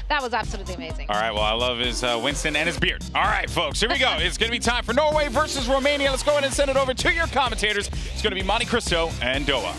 That was absolutely amazing. All right, well, I love his Winston and his beard. All right, folks, here we go. It's going to be time for Norway versus Romania. Let's go ahead and send it over to your commentators. It's going to be Monte Cristo and Doa.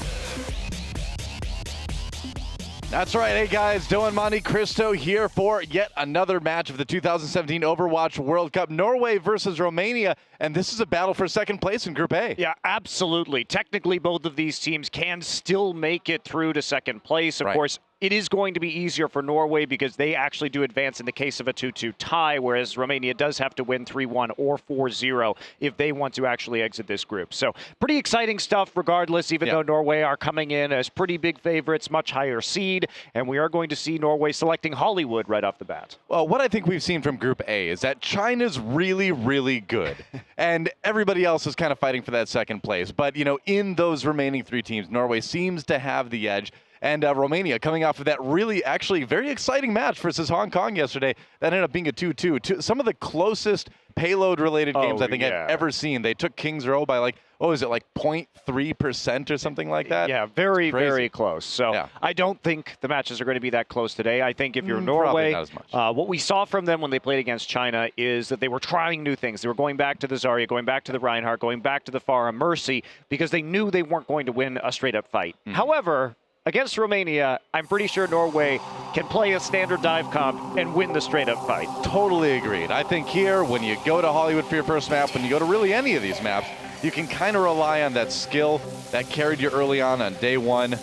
That's right. Hey, guys. Doa and Monte Cristo here for yet another match of the 2017 Overwatch World Cup. Norway versus Romania, and this is a battle for second place in Group A. Yeah, absolutely. Technically, both of these teams can still make it through to second place. Of course, it is going to be easier for Norway because they actually do advance in the case of a 2-2 tie, whereas Romania does have to win 3-1 or 4-0 if they want to actually exit this group. So pretty exciting stuff regardless, even though Norway are coming in as pretty big favorites, much higher seed, and we are going to see Norway selecting Hollywood right off the bat. Well, what I think we've seen from Group A is that China's really, really good, and everybody else is kind of fighting for that second place. But, you know, in those remaining three teams, Norway seems to have the edge. And Romania coming off of that really actually very exciting match versus Hong Kong yesterday. That ended up being a 2-2. Some of the closest payload-related games I think I've ever seen. They took Kings Row by like, what was it, like 0.3% or something like that? Yeah, very, very close. So I don't think the matches are going to be that close today. I think if you're Norway, not as much. What we saw from them when they played against China is that they were trying new things. They were going back to the Zarya, going back to the Reinhardt, going back to the Farah Mercy because they knew they weren't going to win a straight-up fight. However, against Romania, I'm pretty sure Norway can play a standard dive comp and win the straight-up fight. Totally agreed. I think here, when you go to Hollywood for your first map, when you go to really any of these maps, you can kind of rely on that skill that carried you early on day one.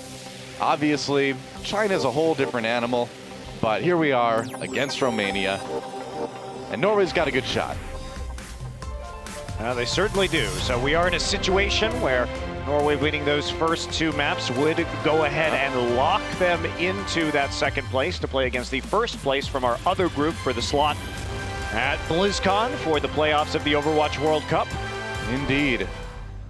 Obviously, China's a whole different animal, but here we are against Romania, and Norway's got a good shot. They certainly do. So we are in a situation where Norway winning those first two maps would go ahead and lock them into that second place to play against the first place from our other group for the slot at BlizzCon for the playoffs of the Overwatch World Cup. Indeed.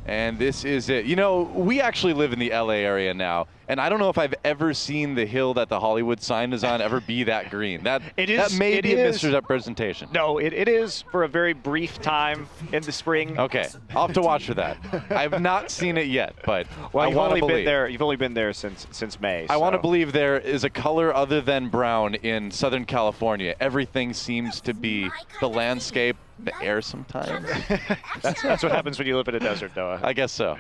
And this is it. You know, we actually live in the LA area now, and I don't know if I've ever seen the hill that the Hollywood sign is on ever be that green. That may be a misrepresentation. No, it is for a very brief time in the spring. Okay, I'll have to watch for that. I've not seen it yet, but I want to believe. You've only been there since May. I want to believe there is a color other than brown in Southern California. Everything seems to be the landscape, the air sometimes. That's what happens when you live in a desert, Noah. I guess so.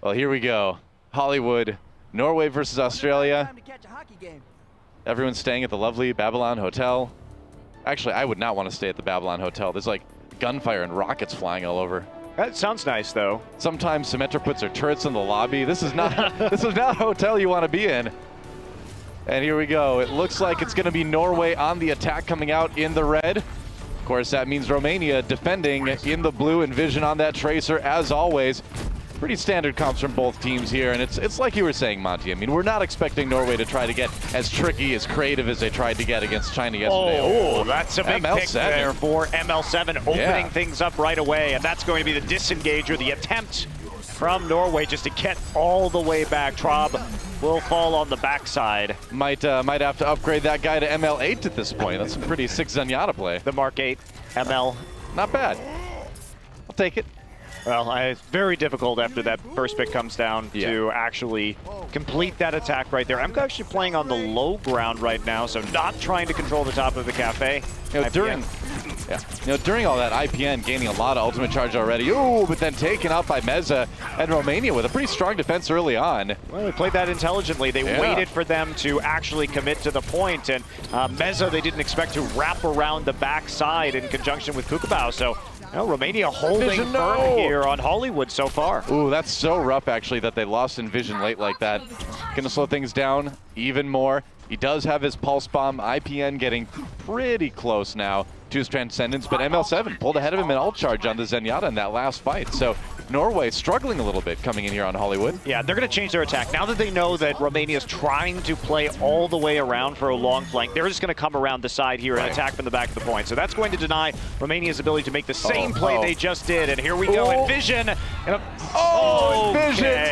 Well, here we go. Hollywood, Norway versus Australia. Everyone's staying at the lovely Babylon Hotel. Actually, I would not want to stay at the Babylon Hotel. There's like gunfire and rockets flying all over. That sounds nice, though. Sometimes Symmetra puts her turrets in the lobby. This is not this is not a hotel you want to be in. And here we go. It looks like it's going to be Norway on the attack coming out in the red. Of course, that means Romania defending in the blue and Vision on that Tracer, as always. Pretty standard comps from both teams here, and it's like you were saying, Monty. I mean, we're not expecting Norway to try to get as tricky, as creative as they tried to get against China yesterday. Oh, that's a big pick there for ML7, opening things up right away, and that's going to be the disengage or the attempt from Norway just to get all the way back. Traub will fall on the backside. Might have to upgrade that guy to ML8 at this point. That's some pretty sick Zenyatta play. The Mark 8 ML. Not bad. I'll take it. Well, it's very difficult after that first pick comes down to actually complete that attack right there. I'm actually playing on the low ground right now, so not trying to control the top of the cafe. You know, during all that, IPN gaining a lot of ultimate charge already. Ooh, but then taken out by Meza and Romania with a pretty strong defense early on. Well, they played that intelligently. They waited for them to actually commit to the point, and Meza they didn't expect to wrap around the backside in conjunction with Kukabao. So Romania holding firm here on Hollywood so far. Ooh, that's so rough, actually, that they lost in Vision late like that. Gonna slow things down even more. He does have his Pulse Bomb. IPN getting pretty close now to his Transcendence, but ML7 pulled ahead of him in ult charge on the Zenyatta in that last fight. So Norway struggling a little bit coming in here on Hollywood. Yeah, they're going to change their attack. Now that they know that Romania is trying to play all the way around for a long flank, they're just going to come around the side here and attack from the back of the point. So that's going to deny Romania's ability to make the same play they just did. And here we go in Vision. Vision,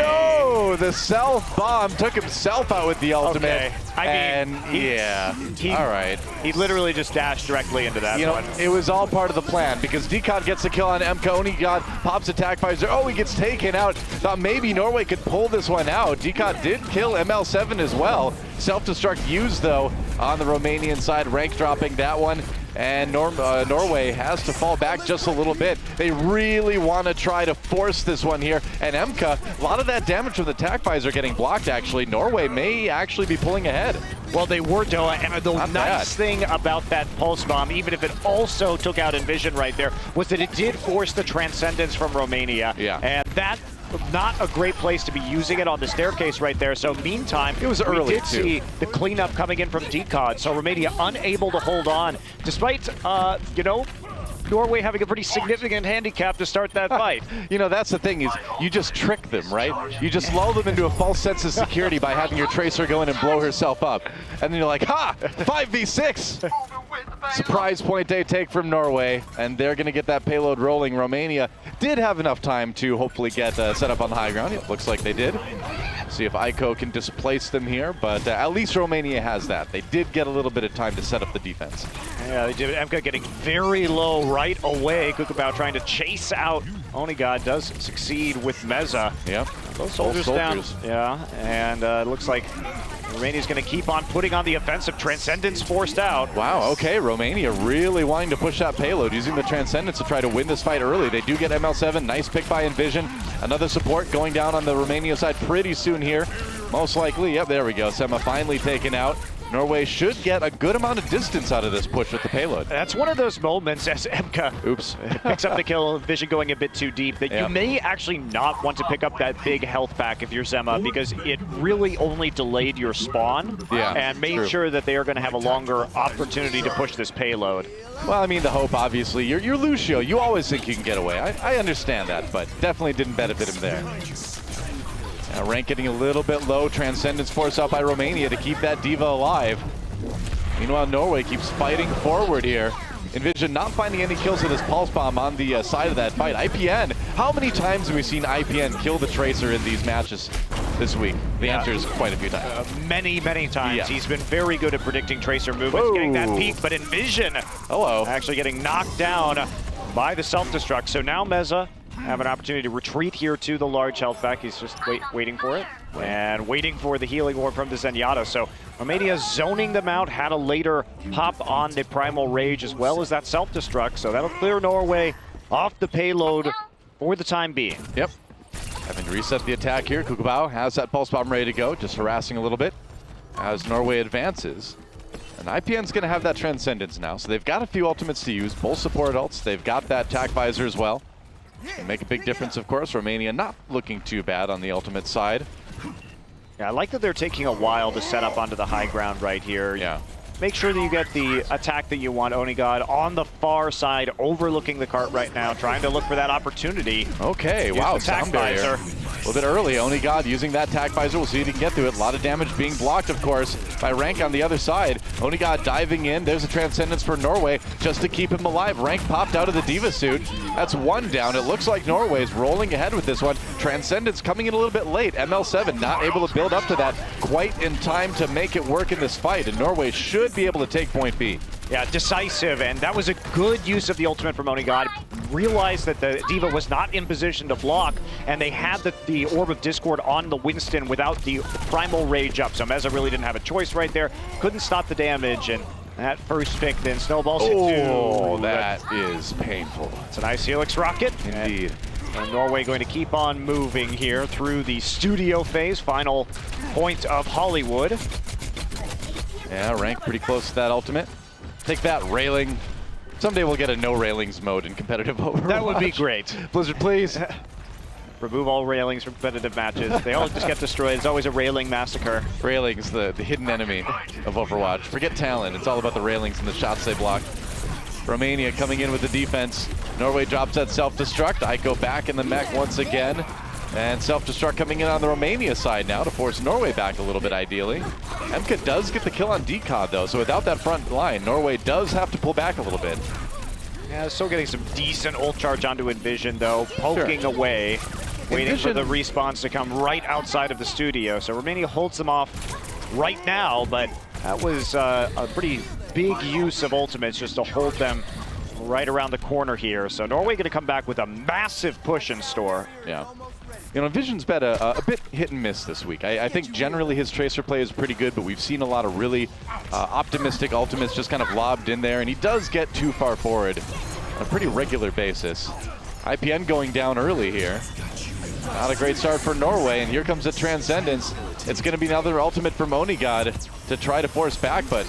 no! The self-bomb took himself out with the ultimate. I mean, all right. He literally just dashed directly into that one. It was all part of the plan because Decod gets the kill on MK. Onigod pops attack fires. Oh, he gets taken out. Thought maybe Norway could pull this one out. Decod did kill ML7 as well. Self-destruct used, though, on the Romanian side. Rank dropping that one. And Norway has to fall back just a little bit. They really want to try to force this one here. And MK, a lot of that damage from the attack visor getting blocked, actually. Norway may actually be pulling ahead. Well, they were, Doa, and the nice thing about that pulse bomb, even if it also took out Envision right there, was that it did force the Transcendence from Romania. Yeah. And that, not a great place to be using it on the staircase right there. So meantime, it was early we did see the cleanup coming in from Decod. So Romania unable to hold on, despite, you know, Norway having a pretty significant handicap to start that fight. You know, that's the thing, is you just trick them, right? You just lull them into a false sense of security by having your Tracer go in and blow herself up. And then you're like, ha! 5v6! Surprise point they take from Norway, and they're going to get that payload rolling. Romania did have enough time to hopefully get set up on the high ground. It looks like they did. See if Aiko can displace them here, but at least Romania has that. They did get a little bit of time to set up the defense. Yeah, they did. MK getting very low right away. Kukabao trying to chase out. Onigod does succeed with Meza. Yep. Both soldiers down. Yeah, and it looks like Romania's going to keep on putting on the offensive. Transcendence forced out. Wow, okay, Romania really wanting to push that payload, using the Transcendence to try to win this fight early. They do get ML7, nice pick by Envision. Another support going down on the Romania side pretty soon here. Most likely, yep, there we go. Sema finally taken out. Norway should get a good amount of distance out of this push with the payload. That's one of those moments as MK picks up the kill, Vision going a bit too deep, that you may actually not want to pick up that big health pack if you're Zema, because it really only delayed your spawn and made sure that they are going to have a longer opportunity to push this payload. Well, I mean, the hope, obviously. You're Lucio. You always think you can get away. I understand that, but definitely didn't benefit him there. Rank getting a little bit low. Transcendence forced out by Romania to keep that Diva alive. Meanwhile, Norway keeps fighting forward here. Envision not finding any kills with his pulse bomb on the side of that fight. IPN, how many times have we seen IPN kill the Tracer in these matches this week? The answer is quite a few times. Many times. Yeah. He's been very good at predicting Tracer movements, getting that peek, but Envision actually getting knocked down by the self-destruct. So now Meza have an opportunity to retreat here to the large health pack. He's just waiting for it and waiting for the healing orb from the Zenyatta. So Romania zoning them out, had a later pop on the Primal Rage as well as that self-destruct. So that'll clear Norway off the payload for the time being. Yep. Having to reset the attack here. Kukabao has that pulse bomb ready to go, just harassing a little bit as Norway advances. And IPN's going to have that Transcendence now, so they've got a few ultimates to use, both support ults. They've got that attack visor as well. Can make a big difference, of course. Romania not looking too bad on the ultimate side. Yeah, I like that they're taking a while to set up onto the high ground right here. Yeah. Make sure that you get the attack that you want, Onigod, on the far side, overlooking the cart right now, trying to look for that opportunity. Okay, wow, sound barrier. A little bit early, Onigod using that attack visor. We'll see if he can get through it. A lot of damage being blocked, of course, by Rank on the other side. Onigod diving in. There's a Transcendence for Norway just to keep him alive. Rank popped out of the Diva suit. That's one down. It looks like Norway's rolling ahead with this one. Transcendence coming in a little bit late. ML7 not able to build up to that quite in time to make it work in this fight, and Norway should be able to take point B. Yeah, decisive, and that was a good use of the ultimate from Onigod. Realized that the Diva was not in position to block, and they had the Orb of Discord on the Winston without the Primal Rage up. So Meza really didn't have a choice right there. Couldn't stop the damage, and that first pick then snowballs into... Oh, that is painful. It's a nice Helix rocket. Indeed. And Norway going to keep on moving here through the studio phase, final point of Hollywood. Yeah, Rank pretty close to that ultimate. Take that, railing. Someday we'll get a no railings mode in competitive Overwatch. That would be great. Blizzard, please. Remove all railings from competitive matches. They all just get destroyed. It's always a railing massacre. Railings, the hidden enemy of Overwatch. Forget talent. It's all about the railings and the shots they block. Romania coming in with the defense. Norway drops that self-destruct. Aiko back in the mech once again. And self-destruct coming in on the Romania side now to force Norway back a little bit, ideally. MK does get the kill on Decod, though, so without that front line, Norway does have to pull back a little bit. Yeah, still getting some decent ult charge onto Envision, though, poking away, waiting for the respawns to come right outside of the studio. So Romania holds them off right now, but that was a pretty big use of ultimates just to hold them right around the corner here. So Norway going to come back with a massive push in store. Yeah. You know, Vision's been a bit hit and miss this week. I think generally his Tracer play is pretty good, but we've seen a lot of really optimistic ultimates just kind of lobbed in there, and he does get too far forward on a pretty regular basis. IPN going down early here. Not a great start for Norway, and here comes a Transcendence. It's going to be another ultimate from Onigod to try to force back, but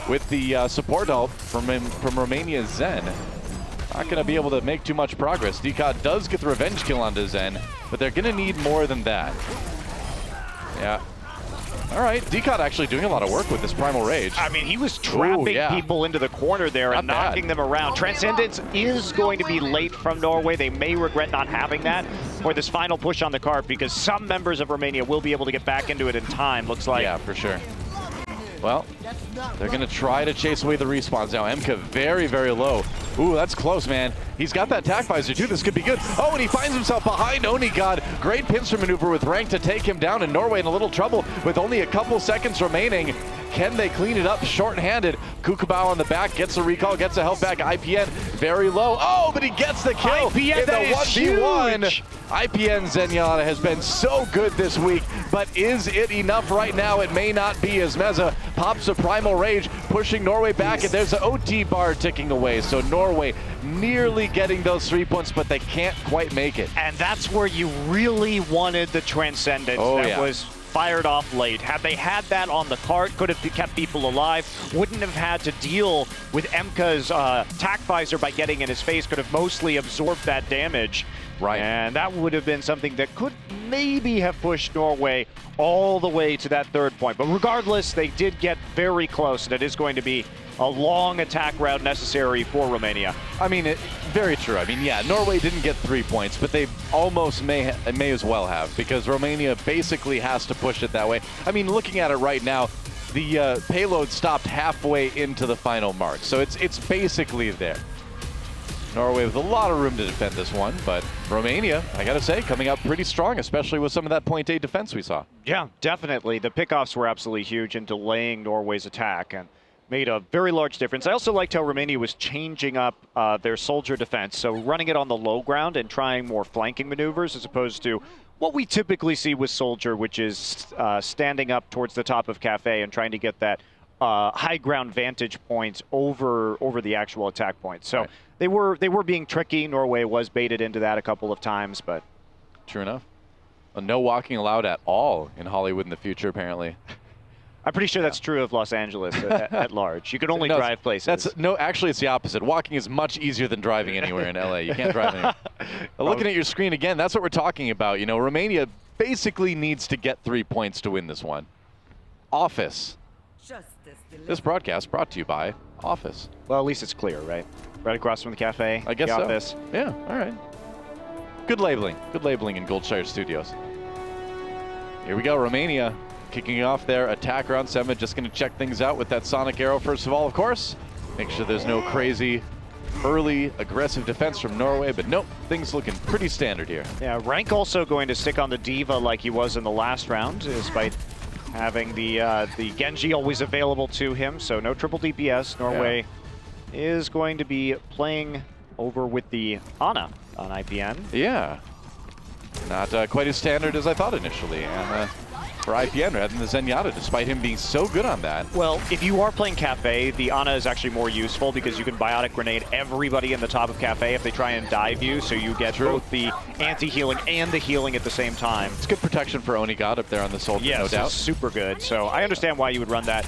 with the support ult from Romania's Zen, not going to be able to make too much progress. DCOD does get the revenge kill onto Zen, but they're going to need more than that. Yeah. All right, DCOD actually doing a lot of work with this Primal Rage. I mean, he was trapping people into the corner there and knocking them around. Transcendence is going to be late from Norway. They may regret not having that for this final push on the cart, because some members of Romania will be able to get back into it in time, looks like. Yeah, for sure. Well, they're going to try to chase away the respawns now. MK very, very low. Ooh, that's close, man. He's got that tac visor, too. This could be good. Oh, and he finds himself behind Onigod. Great pincer maneuver with Rank to take him down, and Norway in a little trouble with only a couple seconds remaining. Can they clean it up short-handed? Kukabao on the back, gets a recall, gets a health back. IPN very low. Oh, but he gets the kill IPN, in the 1v1. Huge. IPN Zenyatta has been so good this week, but is it enough right now? It may not be, as Meza pops a Primal Rage, pushing Norway back, and there's an OT bar ticking away. So Norway nearly getting those 3 points, but they can't quite make it. And that's where you really wanted the Transcendence that was fired off late. Had they had that on the cart, could have kept people alive, wouldn't have had to deal with Emka's tac visor by getting in his face, could have mostly absorbed that damage. Right. And that would have been something that could maybe have pushed Norway all the way to that third point. But regardless, they did get very close, and it is going to be a long attack round necessary for Romania. I mean, very true. I mean, yeah, Norway didn't get 3 points, but they almost may as well have, because Romania basically has to push it that way. I mean, looking at it right now, the payload stopped halfway into the final mark, so it's basically there. Norway with a lot of room to defend this one, but Romania, I gotta say, coming out pretty strong, especially with some of that point A defense we saw. Yeah, definitely. The pickoffs were absolutely huge in delaying Norway's attack and made a very large difference. I also liked how Romania was changing up their soldier defense, so running it on the low ground and trying more flanking maneuvers as opposed to what we typically see with soldier, which is standing up towards the top of Cafe and trying to get that high ground vantage points over the actual attack point. So they were being tricky. Norway was baited into that a couple of times, but true enough. No walking allowed at all in Hollywood in the future, apparently. I'm pretty sure that's true of Los Angeles at large. You can only drive places. Actually, it's the opposite. Walking is much easier than driving anywhere in LA. You can't drive anywhere. Looking at your screen again, that's what we're talking about. You know, Romania basically needs to get 3 points to win this one. Office. This broadcast brought to you by Office. Well, at least it's clear, right? Right across from the cafe. I guess the so. Office. Yeah, all right. Good labeling. Good labeling in Goldshire Studios. Here we go, Romania kicking off their attack round 7. Just going to check things out with that Sonic Arrow first of all, of course. Make sure there's no crazy early aggressive defense from Norway, but nope, things looking pretty standard here. Yeah, Rank also going to stick on the Diva like he was in the last round, despite having the Genji always available to him, so no triple DPS. Norway is going to be playing over with the Ana on IPN. Yeah, not quite as standard as I thought initially, and for IPN rather than the Zenyatta, despite him being so good on that. Well, if you are playing Cafe, the Ana is actually more useful because you can biotic grenade everybody in the top of Cafe if they try and dive you, so you get both the anti-healing and the healing at the same time. It's good protection for Onigod up there on the soldier, yes, no doubt. It's super good. So I understand why you would run that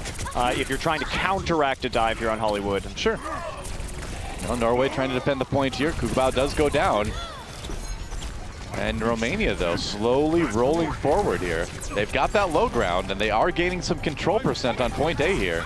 if you're trying to counteract a dive here on Hollywood. Sure. Well, Norway trying to defend the point here. Kukabao does go down. And Romania, though, slowly rolling forward here. They've got that low ground, and they are gaining some control percent on point A here.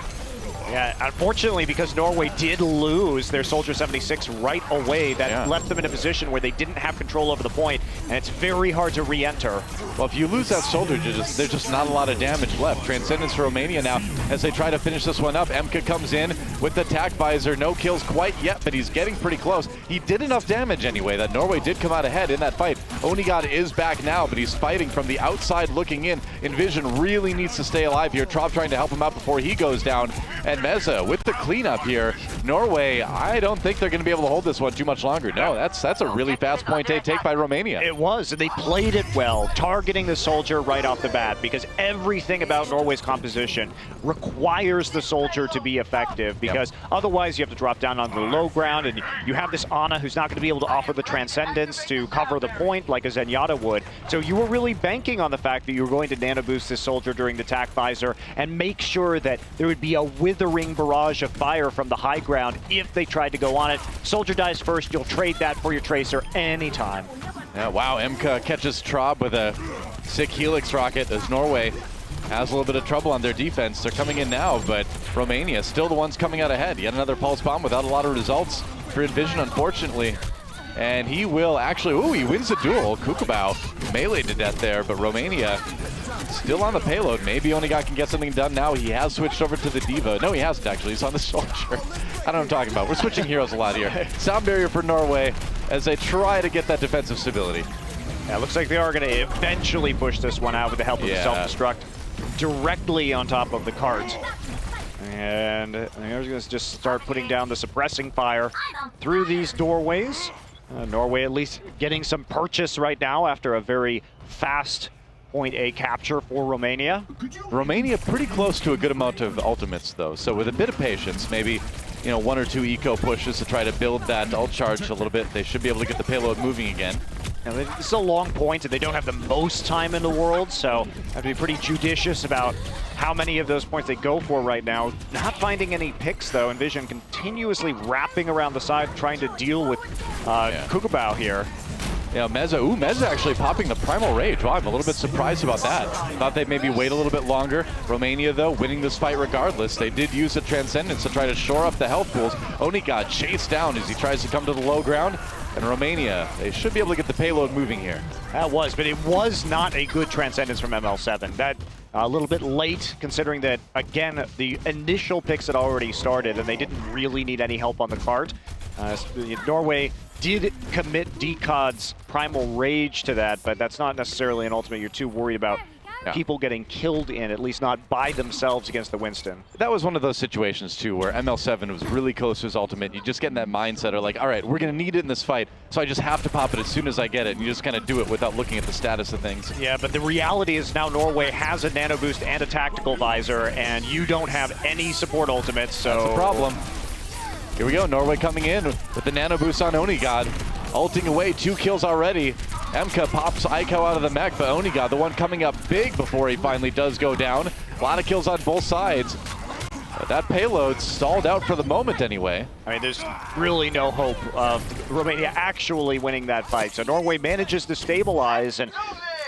Yeah, unfortunately, because Norway did lose their Soldier 76 right away, that left them in a position where they didn't have control over the point, and it's very hard to re-enter. Well, if you lose that soldier, there's just not a lot of damage left. Transcendence for Romania now as they try to finish this one up. Emka comes in with the tac visor. No kills quite yet, but he's getting pretty close. He did enough damage anyway that Norway did come out ahead in that fight. Onigod is back now, but he's fighting from the outside looking in. Envision really needs to stay alive here. Trop trying to help him out before he goes down. And Meza with the cleanup here. Norway, I don't think they're going to be able to hold this one too much longer. No, that's a really fast point A take by Romania. was, and they played it well, targeting the soldier right off the bat, because everything about Norway's composition requires the soldier to be effective, because otherwise you have to drop down onto the low ground, and you have this Ana who's not going to be able to offer the transcendence to cover the point like a Zenyatta would. So you were really banking on the fact that you were going to nano boost this soldier during the attack visor and make sure that there would be a withering barrage of fire from the high ground if they tried to go on it. Soldier dies first, you'll trade that for your tracer anytime. Yeah, wow, MK catches Traub with a sick Helix rocket as Norway has a little bit of trouble on their defense. They're coming in now, but Romania still the ones coming out ahead. Yet another pulse bomb without a lot of results for Envision, unfortunately. And he will actually, ooh, he wins the duel. Kukubao meleeed to death there, but Romania still on the payload. Maybe Onigod can get something done now. He has switched over to the Diva. No, he hasn't actually. He's on the soldier. I don't know what I'm talking about. We're switching heroes a lot here. Sound barrier for Norway as they try to get that defensive stability. Yeah, it looks like they are going to eventually push this one out with the help of the self-destruct directly on top of the cart. And they're going to just start putting down the suppressing fire through these doorways. Norway at least getting some purchase right now after a very fast point A capture for Romania. Romania pretty close to a good amount of ultimates though, so with a bit of patience, maybe one or two eco pushes to try to build that ult charge a little bit, they should be able to get the payload moving again. And it's a long point, and they don't have the most time in the world, so have to be pretty judicious about how many of those points they go for right now. Not finding any picks, though. Envision continuously wrapping around the side, trying to deal with Kukubao here. Yeah, Meza actually popping the Primal Rage. Wow, I'm a little bit surprised about that. Thought they'd maybe wait a little bit longer. Romania, though, winning this fight regardless. They did use the Transcendence to try to shore up the health pools. Onigod chased down as he tries to come to the low ground. And Romania, they should be able to get the payload moving here. That was, but it was not a good Transcendence from ML7. That a little bit late, considering that, again, the initial picks had already started, and they didn't really need any help on the cart. Norway did commit Decod's Primal Rage to that, but that's not necessarily an ultimate you're too worried about people getting killed in, at least not by themselves against the Winston. That was one of those situations, too, where ML7 was really close to his ultimate. You just get in that mindset of like, all right, we're going to need it in this fight, so I just have to pop it as soon as I get it, and you just kind of do it without looking at the status of things. Yeah, but the reality is now Norway has a nano boost and a tactical visor, and you don't have any support ultimates, so... That's the problem. Here we go, Norway coming in with the nano boost on Onigod. Ulting away, 2 kills already. MK pops Aiko out of the mech, but Onigod, the one coming up big before he finally does go down. A lot of kills on both sides. But that payload stalled out for the moment anyway. I mean, there's really no hope of Romania actually winning that fight. So Norway manages to stabilize, and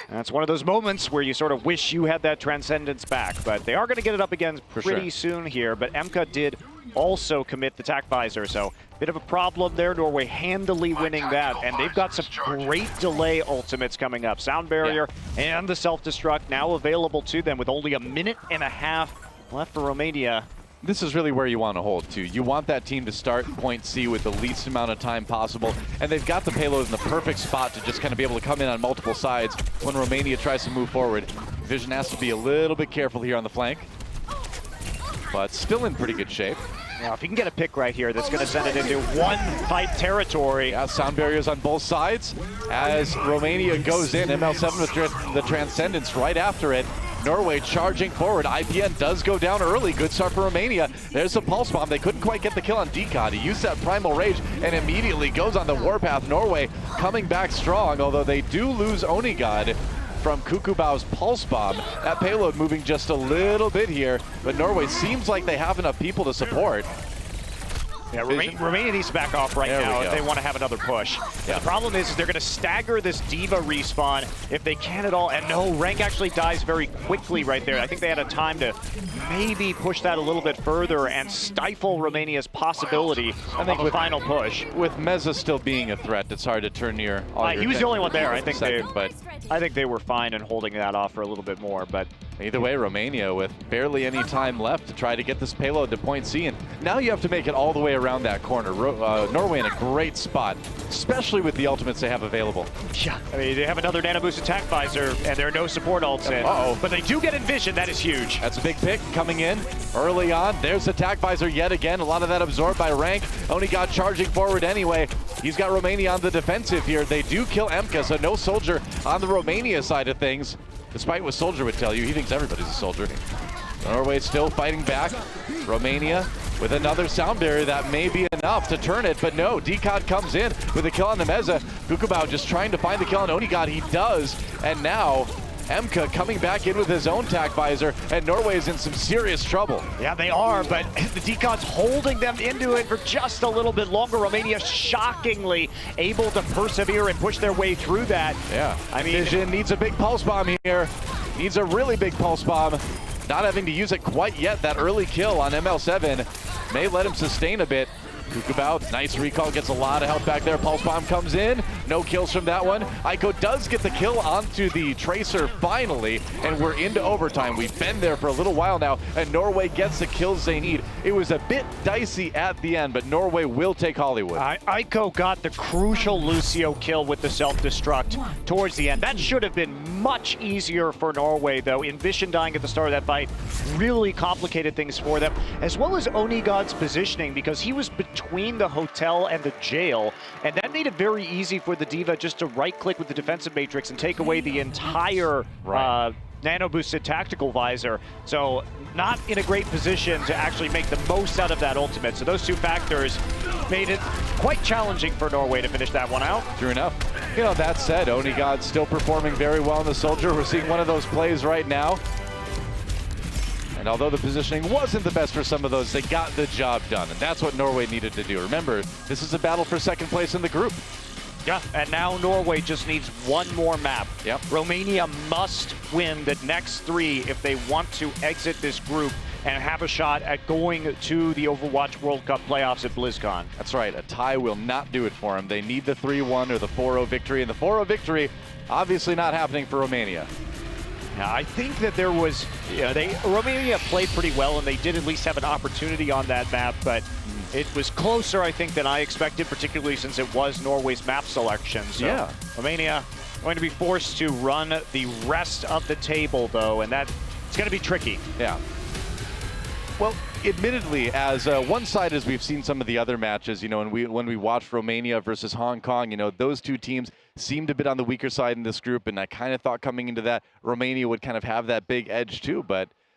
that's one of those moments where you sort of wish you had that Transcendence back. But they are going to get it up again pretty soon here. But MK did also commit the attack visor, so bit of a problem there. Norway handily winning that, and they've got some great delay ultimates coming up. Sound barrier and the self-destruct now available to them with only a minute and a half left for Romania. This is really where you want to hold to. You want that team to start point C with the least amount of time possible, and they've got the payload in the perfect spot to just kind of be able to come in on multiple sides when Romania tries to move forward. Vision has to be a little bit careful here on the flank, but still in pretty good shape. Now, if you can get a pick right here, that's going to send it into one-fight territory. Yeah, sound barriers on both sides. As Romania goes in, ML7 with the Transcendence right after it. Norway charging forward. IPN does go down early. Good start for Romania. There's the Pulse Bomb. They couldn't quite get the kill on Decod. He used that Primal Rage and immediately goes on the warpath. Norway coming back strong, although they do lose Onigod from Kukubao's Pulse Bomb. That payload moving just a little bit here, but Norway seems like they have enough people to support. Yeah, Romania needs to back off right now if they want to have another push. Yeah. The problem is they're going to stagger this Diva respawn if they can at all. And no, Rank actually dies very quickly right there. I think they had a time to maybe push that a little bit further and stifle Romania's possibility of a final push. With Meza still being a threat, it's hard to turn all your he was the only one there. I think they were fine in holding that off for a little bit more. But Either way, Romania with barely any time left to try to get this payload to point C. And now you have to make it all the way around that corner. Norway in a great spot, especially with the ultimates they have available. Yeah, I mean, they have another nano boost attack visor, and there are no support ults in. Uh-oh. But they do get Envision. That is huge. That's a big pick coming in early on. There's attack visor yet again. A lot of that absorbed by Rank. Only got charging forward anyway. He's got Romania on the defensive here. They do kill Emka, so no soldier on the Romania side of things. Despite what Soldier would tell you, he thinks everybody's a soldier. Norway still fighting back. Romania with another sound barrier that may be enough to turn it, but no, Decod comes in with a kill on the Meza. Kukabao just trying to find the kill on Onigod. He does, and now Emka coming back in with his own tac visor, and Norway is in some serious trouble. Yeah, they are, but the Decod's holding them into it for just a little bit longer. Romania shockingly able to persevere and push their way through that. Yeah, I mean, Vision needs a big pulse bomb here. Needs a really big pulse bomb. Not having to use it quite yet. That early kill on ML7 may let him sustain a bit. Kukabao, nice recall, gets a lot of help back there. Pulse bomb comes in, no kills from that one. Aiko does get the kill onto the Tracer finally, and we're into overtime. We've been there for a little while now, and Norway gets the kills they need. It was a bit dicey at the end, but Norway will take Hollywood. Aiko got the crucial Lucio kill with the self-destruct towards the end. That should have been much easier for Norway, though. Envision dying at the start of that fight really complicated things for them, as well as Onigod's positioning, because he was between the hotel and the jail, and that made it very easy for the D.Va just to right-click with the defensive matrix and take away the entire nano-boosted tactical visor. So not in a great position to actually make the most out of that ultimate. So those two factors made it quite challenging for Norway to finish that one out. True enough. You know, that said, Onigod's still performing very well in the Soldier. We're seeing one of those plays right now. And although the positioning wasn't the best for some of those, they got the job done. And that's what Norway needed to do. Remember, this is a battle for second place in the group. Yeah, and now Norway just needs one more map. Yep. Romania must win the next 3 if they want to exit this group and have a shot at going to the Overwatch World Cup playoffs at BlizzCon. That's right. A tie will not do it for them. They need the 3-1 or the 4-0 victory. And the 4-0 victory, obviously not happening for Romania. Now, I think that there was, Romania played pretty well, and they did at least have an opportunity on that map, but it was closer, I think, than I expected, particularly since it was Norway's map selection. So yeah. Romania going to be forced to run the rest of the table, though, and it's going to be tricky. Yeah. Well, admittedly, as one-sided as we've seen some of the other matches, you know, when we watched Romania versus Hong Kong, you know, those two teams seemed a bit on the weaker side in this group, and I kind of thought coming into that, Romania would kind of have that big edge too,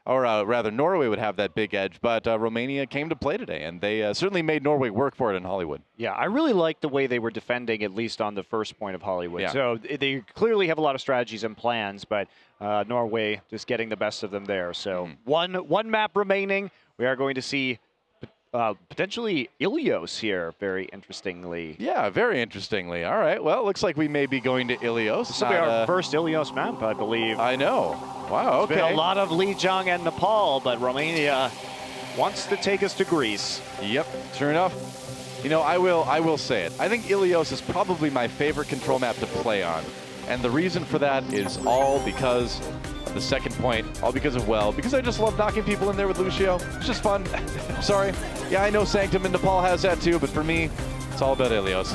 or rather Norway would have that big edge, but Romania came to play today, and they certainly made Norway work for it in Hollywood. Yeah, I really liked the way they were defending, at least on the first point of Hollywood. Yeah. So they clearly have a lot of strategies and plans, but Norway just getting the best of them there. So one map remaining. We are going to see potentially Ilios here, very interestingly. Yeah, very interestingly. All right, well, it looks like we may be going to Ilios. This will be our first Ilios map, I believe. I know. Wow, okay. It's been a lot of Lijiang and Nepal, but Romania wants to take us to Greece. Yep, sure enough. You know, I will say it. I think Ilios is probably my favorite control map to play on. And the reason for that is all because of the second point, all because of because I just love knocking people in there with Lucio. It's just fun. Sorry. Yeah, I know Sanctum in Nepal has that too, but for me, it's all about Ilios.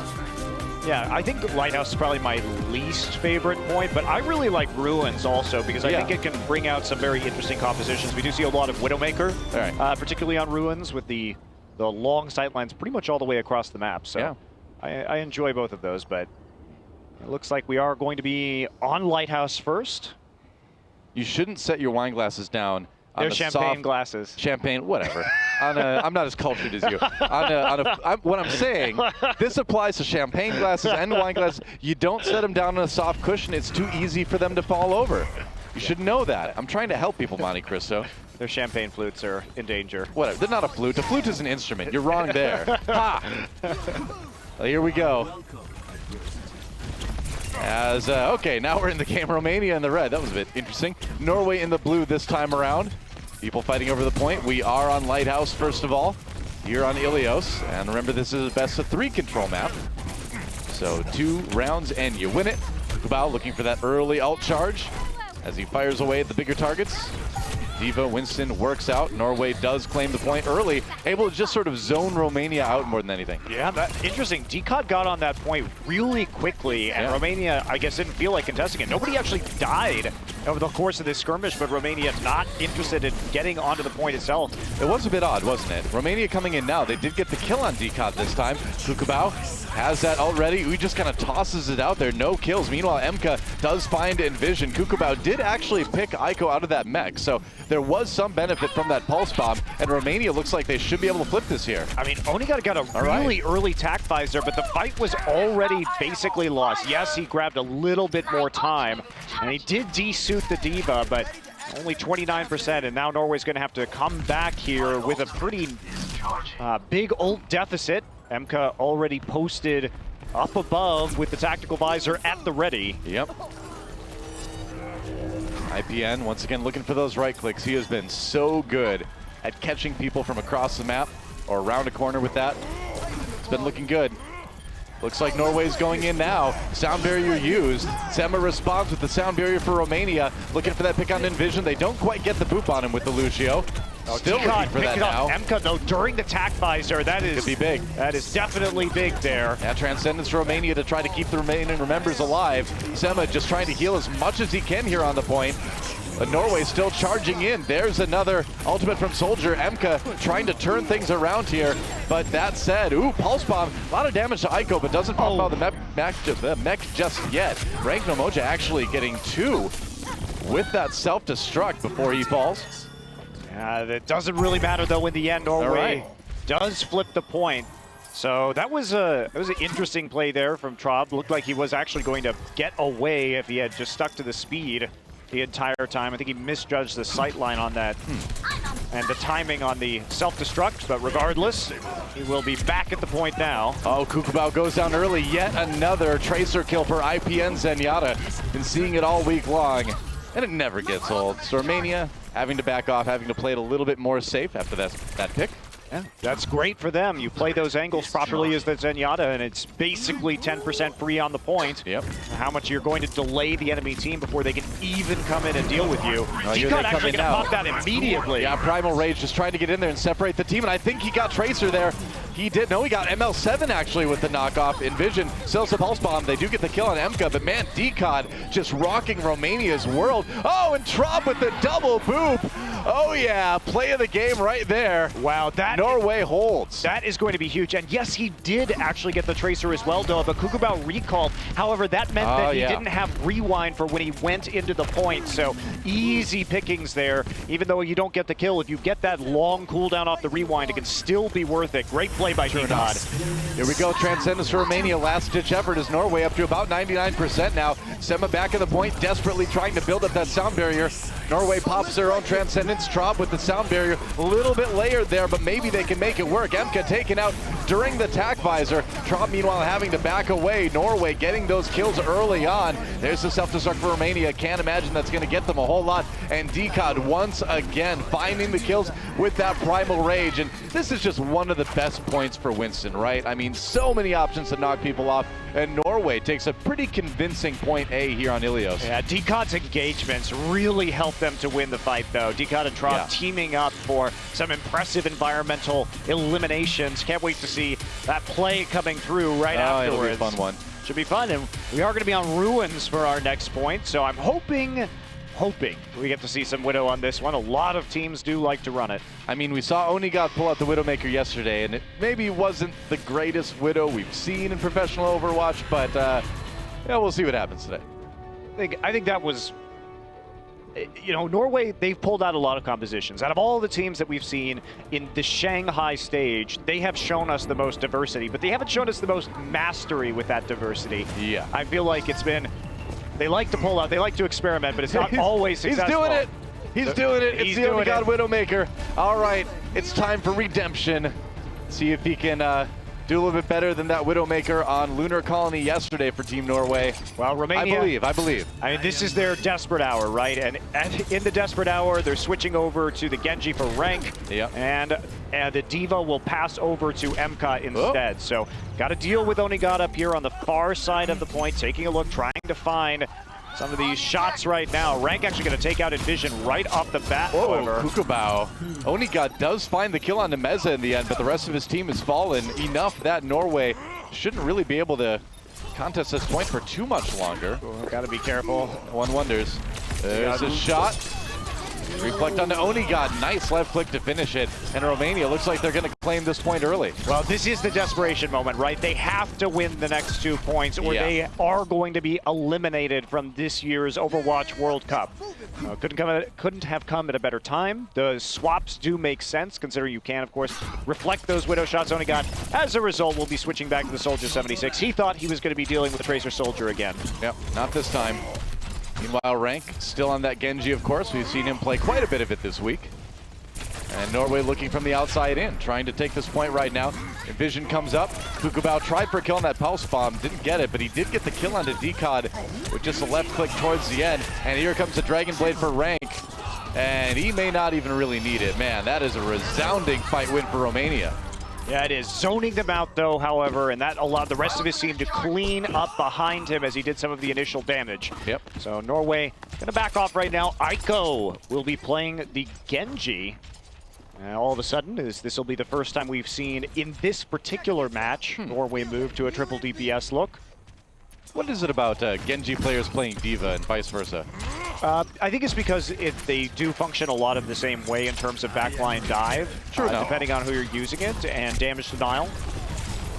Yeah, I think Lighthouse is probably my least favorite point, but I really like Ruins also because I think it can bring out some very interesting compositions. We do see a lot of Widowmaker, particularly on Ruins with the long sightlines pretty much all the way across the map. So I enjoy both of those, but it looks like we are going to be on Lighthouse first. You shouldn't set your wine glasses down on They're champagne glasses. Champagne, whatever. I'm not as cultured as you. What I'm saying, this applies to champagne glasses and wine glasses. You don't set them down on a soft cushion. It's too easy for them to fall over. You should know that. I'm trying to help people, Monte Cristo. Their champagne flutes are in danger. Whatever. They're not a flute. A flute is an instrument. You're wrong there. Ha! Well, here we go. Okay, now we're in the game. Romania in the red. That was a bit interesting. Norway in the blue this time around. People fighting over the point. We are on Lighthouse, first of all. Here on Ilios. And remember, this is a best-of-3 control map. So 2 rounds and you win it. Kukabao looking for that early ult charge. as he fires away at the bigger targets. D.Va, Winston works out. Norway does claim the point early, able to just sort of zone Romania out more than anything. Yeah, that's interesting. DCOD got on that point really quickly, and Romania, I guess, didn't feel like contesting it. Nobody actually died over the course of this skirmish, but Romania not interested in getting onto the point itself. It was a bit odd, wasn't it? Romania coming in now. They did get the kill on DCOD this time. Kukabao has that already. He just kind of tosses it out there. No kills. Meanwhile, Emka does find Envision. Kukabao did actually pick Aiko out of that mech, so there was some benefit from that pulse bomb, and Romania looks like they should be able to flip this here. I mean, Onigata got a really early tac visor, but the fight was already basically lost. Yes, he grabbed a little bit more time, and he did de-suit the D.Va, but only 29%, and now Norway's going to have to come back here with a pretty big ult deficit. Emka already posted up above with the tactical visor at the ready. Yep. IPN, once again, looking for those right clicks. He has been so good at catching people from across the map or around a corner with that. It's been looking good. Looks like Norway's going in now. Sound barrier used. Sema responds with the sound barrier for Romania. Looking for that pick on Envision. They don't quite get the boop on him with the Lucio. Still looking for that now. Emka, though, during the tac visor, that is... Could be big. That is definitely big there. Yeah, Transcendence for Romania to try to keep the remaining Remembers alive. Sema just trying to heal as much as he can here on the point. But Norway still charging in. There's another ultimate from Soldier. Emka trying to turn things around here. But that said, ooh, Pulse Bomb. A lot of damage to Aiko, but doesn't pop out the mech just yet. Rank Nomoja actually getting 2 with that self-destruct before he falls. That doesn't really matter, though, in the end. Norway does flip the point. So that was an interesting play there from Traub. Looked like he was actually going to get away if he had just stuck to the speed the entire time. I think he misjudged the sight line on that and the timing on the self-destruct, but regardless, he will be back at the point now. Oh, Kukabao goes down early. Yet another Tracer kill for IPN Zenyatta. Been seeing it all week long, and it never gets old. So Romania having to back off, having to play it a little bit more safe after that pick. Yeah, that's great for them. You play those angles properly as the Zenyatta, and it's basically 10% free on the point. Yep. How much you're going to delay the enemy team before they can even come in and deal with you. DCOD actually going to pop that immediately. Yeah, Primal Rage just trying to get in there and separate the team, and I think he got Tracer there. He did. No, he got ML7 actually with the knockoff. Envision sells the Pulse Bomb. They do get the kill on Emka, but man, DCOD just rocking Romania's world. Oh, and Traub with the double boop. Oh yeah, play of the game right there. Wow, that Norway holds. That is going to be huge. And yes, he did actually get the Tracer as well, though, but Kukabao recalled. However, that meant that he didn't have rewind for when he went into the point. So easy pickings there. Even though you don't get the kill, if you get that long cooldown off the rewind, it can still be worth it. Great play by DCOD. Here we go, Transcendence for Romania. Last ditch effort as Norway up to about 99% now. Sema back at the point, desperately trying to build up that sound barrier. Norway pops their own Transcendence. Traub with the sound barrier. A little bit layered there, but maybe they can make it work. Emka taken out during the tac visor. Traub, meanwhile, having to back away. Norway getting those kills early on. There's the self-destruct for Romania. Can't imagine that's going to get them a whole lot. And DCOD once again finding the kills with that Primal Rage. And this is just one of the best points for Winston, right? I mean, so many options to knock people off. And Norway takes a pretty convincing point A here on Ilios. Yeah, DCOD's engagements really helped them to win the fight, though. DCOD and Traub teaming up for some impressive environmental eliminations. Can't wait to see that play coming through right afterwards. It'll be a fun one. Should be fun, and we are going to be on Ruins for our next point, so I'm hoping we get to see some Widow on this one. A lot of teams do like to run it. I mean, we saw Onigata pull out the Widowmaker yesterday, and it maybe wasn't the greatest Widow we've seen in professional Overwatch, but yeah, we'll see what happens today. I think that was, you know, Norway, they've pulled out a lot of compositions. Out of all the teams that we've seen in the Shanghai stage, they have shown us the most diversity, but they haven't shown us the most mastery with that diversity. Yeah. I feel like it's been, they like to pull out, they like to experiment, but it's not always successful. He's doing it. He's doing it. It's the Onigata Widowmaker. All right, it's time for redemption. See if he can do a little bit better than that Widowmaker on Lunar Colony yesterday for Team Norway. Well, Romania, I believe. I mean, this is their desperate hour, right? And in the desperate hour, they're switching over to the Genji for rank. Yep. And the D.Va will pass over to Emka instead. So got to deal with Onigata up here on the far side of the point, taking a look, trying to find some of these shots right now. Rank actually going to take out Envision right off the bat, Whoa, however. Kukabao. Onigod does find the kill on Nemeza in the end, but the rest of his team has fallen enough that Norway shouldn't really be able to contest this point for too much longer. Got to be careful. One wonders. There's a shot. Reflect onto Onigod. Nice left click to finish it. And Romania looks like they're going to claim this point early. Well, this is the desperation moment, right? They have to win the next 2 points or they are going to be eliminated from this year's Overwatch World Cup. Couldn't have come at a better time. The swaps do make sense, considering you can, of course, reflect those Widow shots. Onigod, as a result, will be switching back to the Soldier 76. He thought he was going to be dealing with the Tracer Soldier again. Yep, not this time. Meanwhile, Rank still on that Genji, of course. We've seen him play quite a bit of it this week. And Norway looking from the outside in, trying to take this point right now. Envision comes up. Kukabao tried for a kill on that pulse bomb, didn't get it, but he did get the kill onto Decod with just a left click towards the end. And here comes the Dragon Blade for Rank. And he may not even really need it. Man, that is a resounding fight win for Romania. Yeah, it is. Zoning them out, though, however, and that allowed the rest of his team to clean up behind him as he did some of the initial damage. Yep. So Norway going to back off right now. Aiko will be playing the Genji. And all of a sudden, this will be the first time we've seen in this particular match Norway move to a triple DPS look. What is it about Genji players playing Diva and vice versa? I think it's because they do function a lot of the same way in terms of backline dive, depending on who you're using it, and damage denial.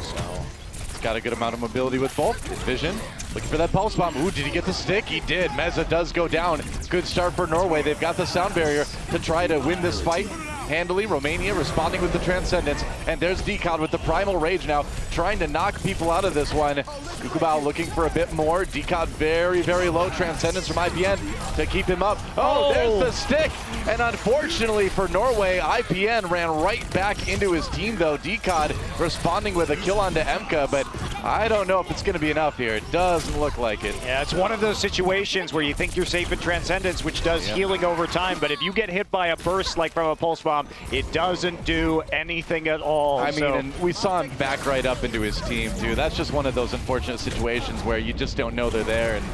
So it's got a good amount of mobility with both. Vision looking for that pulse bomb. Ooh, did he get the stick? He did. Meza does go down. Good start for Norway. They've got the sound barrier to try to win this fight handily. Romania responding with the Transcendence. And there's Decod with the Primal Rage now, trying to knock people out of this one. Kukabao looking for a bit more. Decod very, very low. Transcendence from IPN to keep him up. Oh, there's the stick. And unfortunately for Norway, IPN ran right back into his team, though. Decod responding with a kill onto Emka, but I don't know if it's going to be enough here. It doesn't look like it. Yeah, it's one of those situations where you think you're safe in Transcendence, which does healing over time, but if you get hit by a burst like from a pulse bomb, it doesn't do anything at all. I mean, and we saw him back right up into his team, too. That's just one of those unfortunate situations where you just don't know they're there, and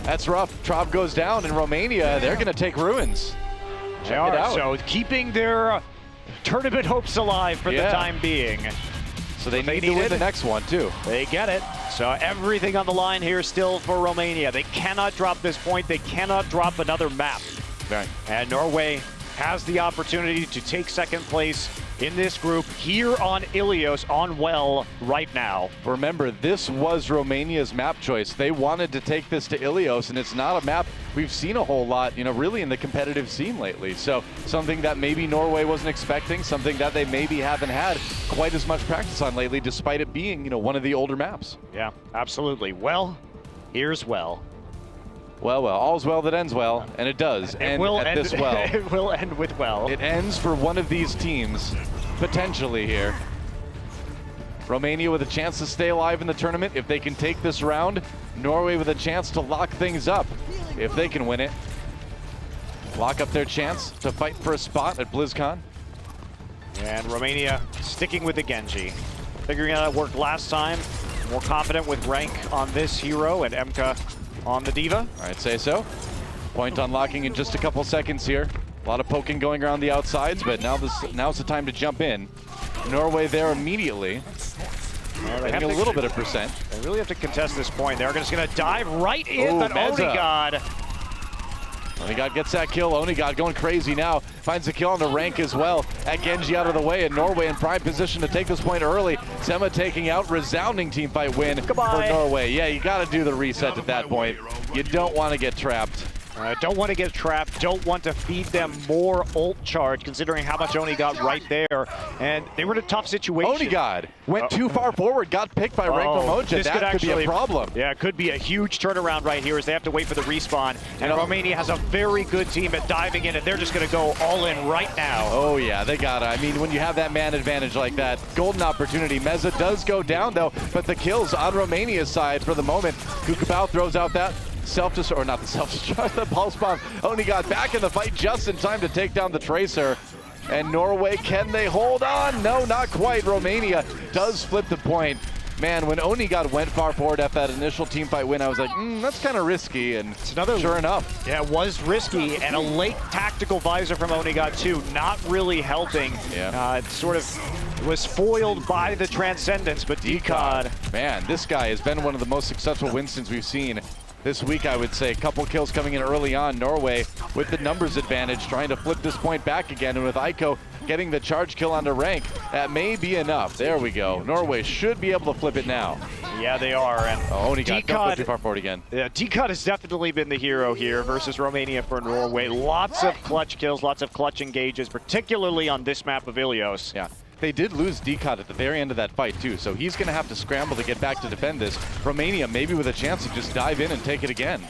that's rough. Traub goes down, and Romania, they're going to take Ruins. They are, so keeping their tournament hopes alive for the time being. So they need to win the next one, too. They get it. So everything on the line here still for Romania. They cannot drop this point. They cannot drop another map. Right. And Norway has the opportunity to take second place in this group here on Ilios on Well right now. Remember, this was Romania's map choice. They wanted to take this to Ilios, and it's not a map we've seen a whole lot, really in the competitive scene lately. So something that maybe Norway wasn't expecting, something that they maybe haven't had quite as much practice on lately, despite it being, one of the older maps. Yeah, absolutely. Well, here's Well. Well, all's well that ends well, and it does end at this well. It will end with Well. It ends for one of these teams, potentially here. Romania with a chance to stay alive in the tournament if they can take this round. Norway with a chance to lock things up if they can win it. Lock up their chance to fight for a spot at BlizzCon. And Romania sticking with the Genji. Figuring out how it worked last time. More confident with Rank on this hero and Emka on the Diva. I'd say so. Point unlocking in just a couple seconds here. A lot of poking going around the outsides, but now's the time to jump in. Norway there immediately. Getting a little bit of percent. They really have to contest this point. They're just going to dive right in, but Onigod. Onigod gets that kill. Onigod going crazy now. Finds the kill on the Rank as well. At Genji out of the way, and Norway in prime position to take this point early. Zema taking out. Resounding team fight win for Norway. Yeah, you got to do the reset at that point. You don't want to get trapped. Don't want to get trapped, don't want to feed them more ult charge, considering how much Onigod right there. And they were in a tough situation. Onigod went too far forward, got picked by Rank Momoja. That could be a problem. Yeah, it could be a huge turnaround right here as they have to wait for the respawn. And Romania has a very good team at diving in, and they're just going to go all in right now. Oh, yeah, they got it. I mean, when you have that man advantage like that, golden opportunity. Meza does go down, though, but the kills on Romania's side for the moment. Kukabao throws out that self-destruct, or not the self-destruct, the pulse bomb. Onigod back in the fight just in time to take down the Tracer. And Norway, can they hold on? No, not quite. Romania does flip the point. man, when Onigod went far forward after that initial team fight win, I was like, that's kind of risky, and sure enough. Yeah, it was risky, and a late tactical visor from Onigod too, not really helping. Yeah. It sort of was foiled by the Transcendence, but Decod. Man, this guy has been one of the most successful Winstons we've seen this week, I would say. A couple kills coming in early on. Norway with the numbers advantage, trying to flip this point back again, and with Aiko getting the charge kill onto Rank, that may be enough. There we go. Norway should be able to flip it now. Yeah, they are. And Onigod, don't go too far forward again. Yeah, Decod has definitely been the hero here versus Romania for Norway. Lots of clutch kills, lots of clutch engages, particularly on this map of Ilios. Yeah. They did lose Decod at the very end of that fight too, so he's going to have to scramble to get back to defend this. Romania maybe with a chance to just dive in and take it again.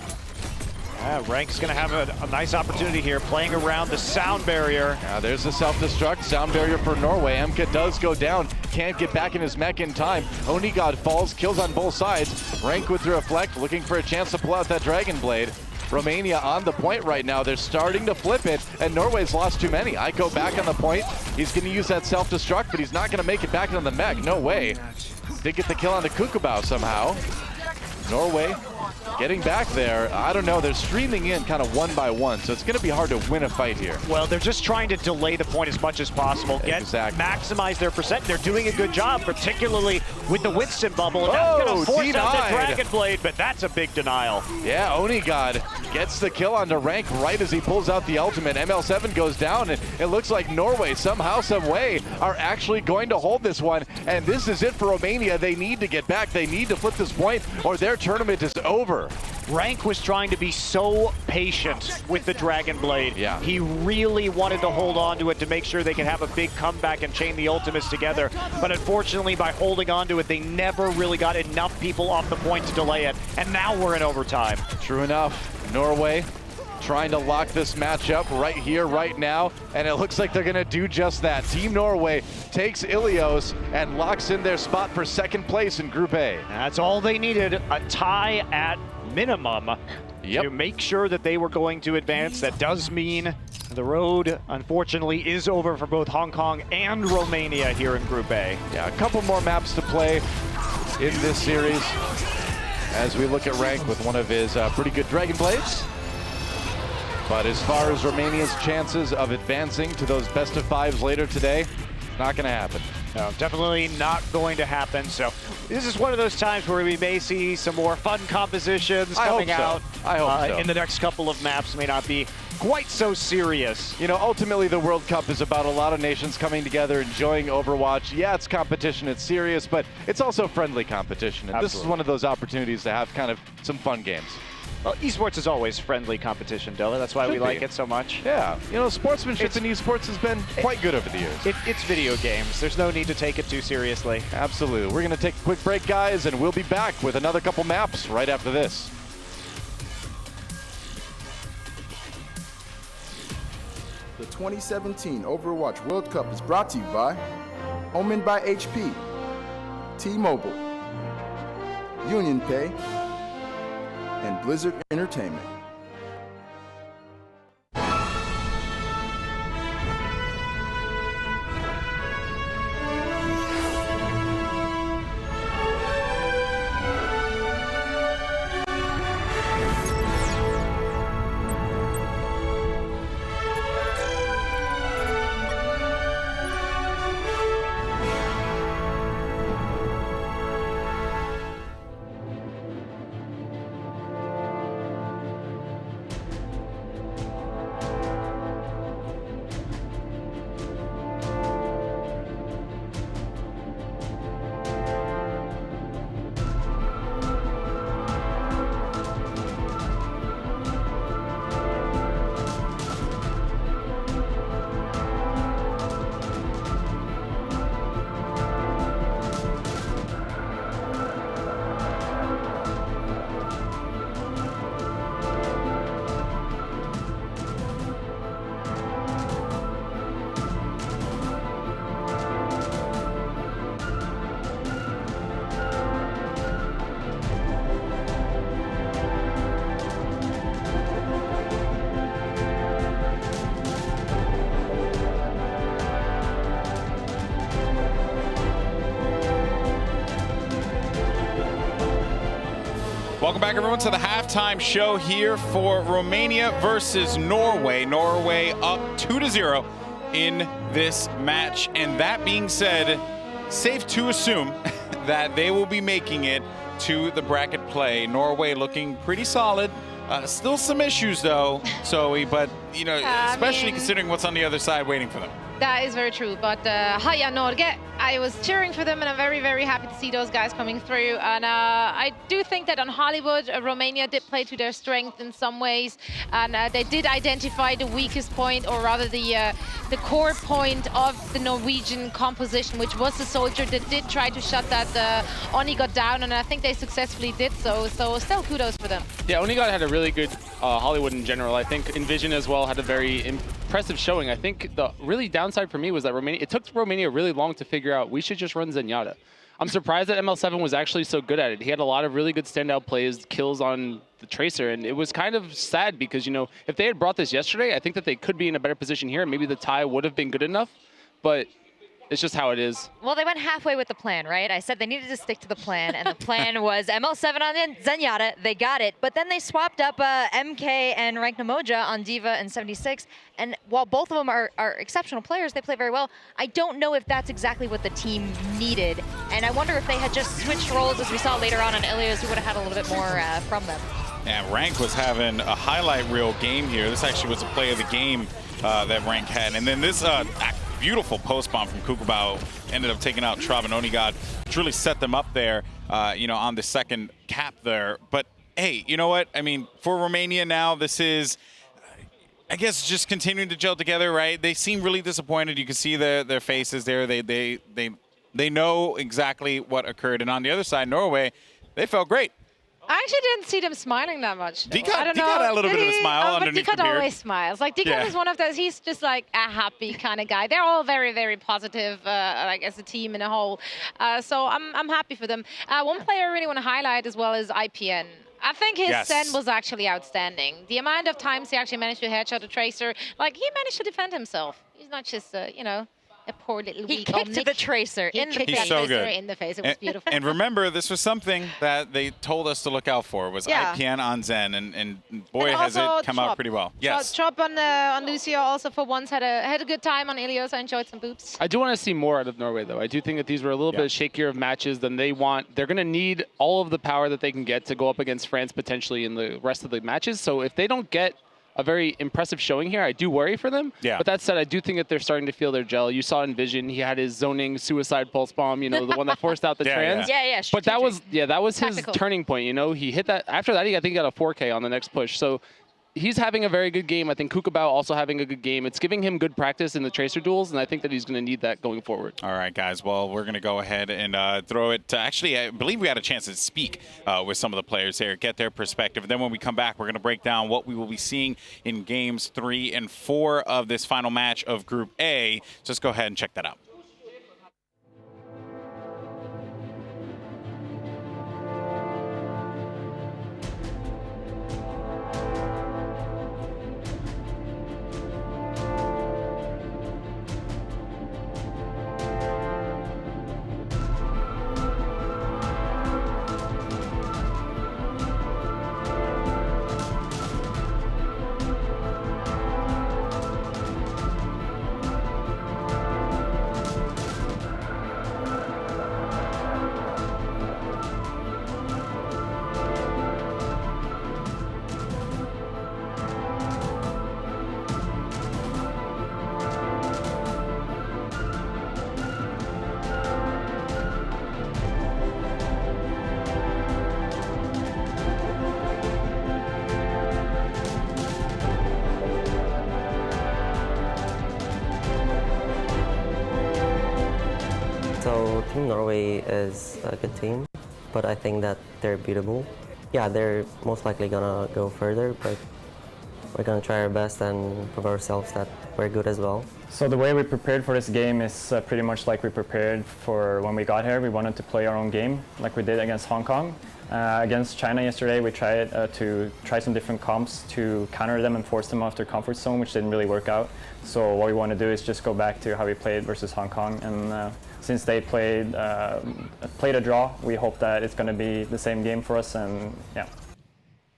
Yeah, Rank's going to have a nice opportunity here, playing around the sound barrier. Yeah, there's the self-destruct. Sound barrier for Norway. Emka does go down. Can't get back in his mech in time. Onigod falls, kills on both sides. Rank with the reflect, looking for a chance to pull out that Dragon Blade. Romania on the point right now. They're starting to flip it, and Norway's lost too many. Aiko back on the point. He's going to use that self-destruct, but he's not going to make it back into the mech. No way. Did get the kill on the Kukubao somehow. Norway getting back there. I don't know. They're streaming in kind of one by one, so it's going to be hard to win a fight here. Well, they're just trying to delay the point as much as possible. Maximize their percent. They're doing a good job, particularly with the Winston bubble. And that's going to force out the Dragon Blade, but that's a big denial. Yeah, Onigod gets the kill onto Rank right as he pulls out the ultimate. ML7 goes down, and it looks like Norway, somehow, some way, are actually going to hold this one. And this is it for Romania. They need to get back. They need to flip this point, or their tournament is over. Rank was trying to be so patient with the Dragon Blade. Yeah. He really wanted to hold on to it to make sure they could have a big comeback and chain the ultimates together. But unfortunately, by holding on to it, they never really got enough people off the point to delay it. And now we're in overtime. True enough. Norway trying to lock this match up right here, right now, and it looks like they're going to do just that. Team Norway takes Ilios and locks in their spot for second place in Group A. That's all they needed, a tie at minimum to make sure that they were going to advance. That does mean the road, unfortunately, is over for both Hong Kong and Romania here in Group A. Yeah, a couple more maps to play in this series as we look at Rank with one of his pretty good Dragon Blades. But as far as Romania's chances of advancing to those best of fives later today, not going to happen. No, definitely not going to happen. So this is one of those times where we may see some more fun compositions coming out. I hope so. In the next couple of maps. May not be quite so serious. You know, ultimately the World Cup is about a lot of nations coming together, enjoying Overwatch. Yeah, it's competition, it's serious, but it's also friendly competition. And this is one of those opportunities to have kind of some fun games. Well, esports is always friendly competition, Della. That's why we like it so much. Yeah, you know, sportsmanship in esports has been quite good over the years. It's video games. There's no need to take it too seriously. Absolutely. We're going to take a quick break, guys, and we'll be back with another couple maps right after this. The 2017 Overwatch World Cup is brought to you by Omen by HP, T-Mobile, Union Pay, and Blizzard Entertainment. Welcome back, everyone, to the halftime show here for Romania versus Norway. Norway up 2-0 in this match. And that being said, safe to assume that they will be making it to the bracket play. Norway looking pretty solid. Still some issues, though, Zoe, but, you know, especially considering what's on the other side waiting for them. That is very true, but Heia Norge, I was cheering for them, and I'm very, very happy to see those guys coming through. And I do think that on Hollywood, Romania did play to their strength in some ways, and they did identify the weakest point, or rather the core point of the Norwegian composition, which was the soldier that did try to shut that Onigod down, and I think they successfully did so. So still kudos for them. Yeah, Onigod had a really good Hollywood in general. I think Envision as well had a very impressive showing. I think the really downside for me was that it took Romania really long to figure out we should just run Zenyatta. I'm surprised that ML7 was actually so good at it. He had a lot of really good standout plays, kills on the Tracer, and it was kind of sad because, you know, if they had brought this yesterday, I think that they could be in a better position here, and maybe the tie would have been good enough, but it's just how it is. Well, they went halfway with the plan, right? I said they needed to stick to the plan, and the plan was ML7 on Zenyatta. They got it, but then they swapped up MK and Rank Namoja on D.Va and 76, and while both of them are exceptional players, they play very well. I don't know if that's exactly what the team needed, and I wonder if they had just switched roles, as we saw later on Ilios, we would have had a little bit more from them. Yeah, Rank was having a highlight reel game here. This actually was a play of the game that Rank had, and then this beautiful post bomb from Kukubao ended up taking out Trav and Onigod, which really set them up there, you know, on the second cap there. But hey, you know what? I mean, for Romania now, this is, I guess, just continuing to gel together, right? They seem really disappointed. You can see their faces there. They know exactly what occurred. And on the other side, Norway, they felt great. I actually didn't see them smiling that much. Dika had a little bit of a smile underneath the beard. But Dika always smiles. Like, Dika is one of those, he's just like a happy kind of guy. They're all very, very positive, like as a team in a whole. So I'm happy for them. One player I really want to highlight as well is IPN. I think his Zen was actually outstanding. The amount of times he actually managed to headshot a Tracer, like he managed to defend himself. He's not just, you know, a poor little He kicked the Tracer in the face. He's so good. In the face. It was beautiful. And remember, this was something that they told us to look out for, was IPN on Zen, and boy, has it come out pretty well. Yes. Chop on Lucio also for once had a good time on Ilios. I enjoyed some boobs. I do want to see more out of Norway, though. I do think that these were a little bit shakier of matches than they want. They're going to need all of the power that they can get to go up against France potentially in the rest of the matches. So if they don't get a very impressive showing here, I do worry for them. Yeah. But that said, I do think that they're starting to feel their gel. You saw Envision, he had his zoning suicide pulse bomb, you know, the one that forced out the trans. Yeah. But that was his turning point, you know. He hit that. After that, I think he got a 4K on the next push. So he's having a very good game. I think Kukubao also having a good game. It's giving him good practice in the Tracer duels, and I think that he's going to need that going forward. All right, guys. Well, we're going to go ahead and throw it to, actually, I believe we had a chance to speak with some of the players here, get their perspective. And then when we come back, we're going to break down what we will be seeing in games 3 and 4 of this final match of Group A. Just go ahead and check that out. So Team Norway is a good team, but I think that they're beatable. Yeah, they're most likely gonna go further, but we're gonna try our best and prove ourselves that we're good as well. So the way we prepared for this game is pretty much like we prepared for when we got here. We wanted to play our own game, like we did against Hong Kong. Against China yesterday, we tried to try some different comps to counter them and force them off their comfort zone, which didn't really work out. So what we want to do is just go back to how we played versus Hong Kong. And since they played a draw, we hope that it's going to be the same game for us. And yeah.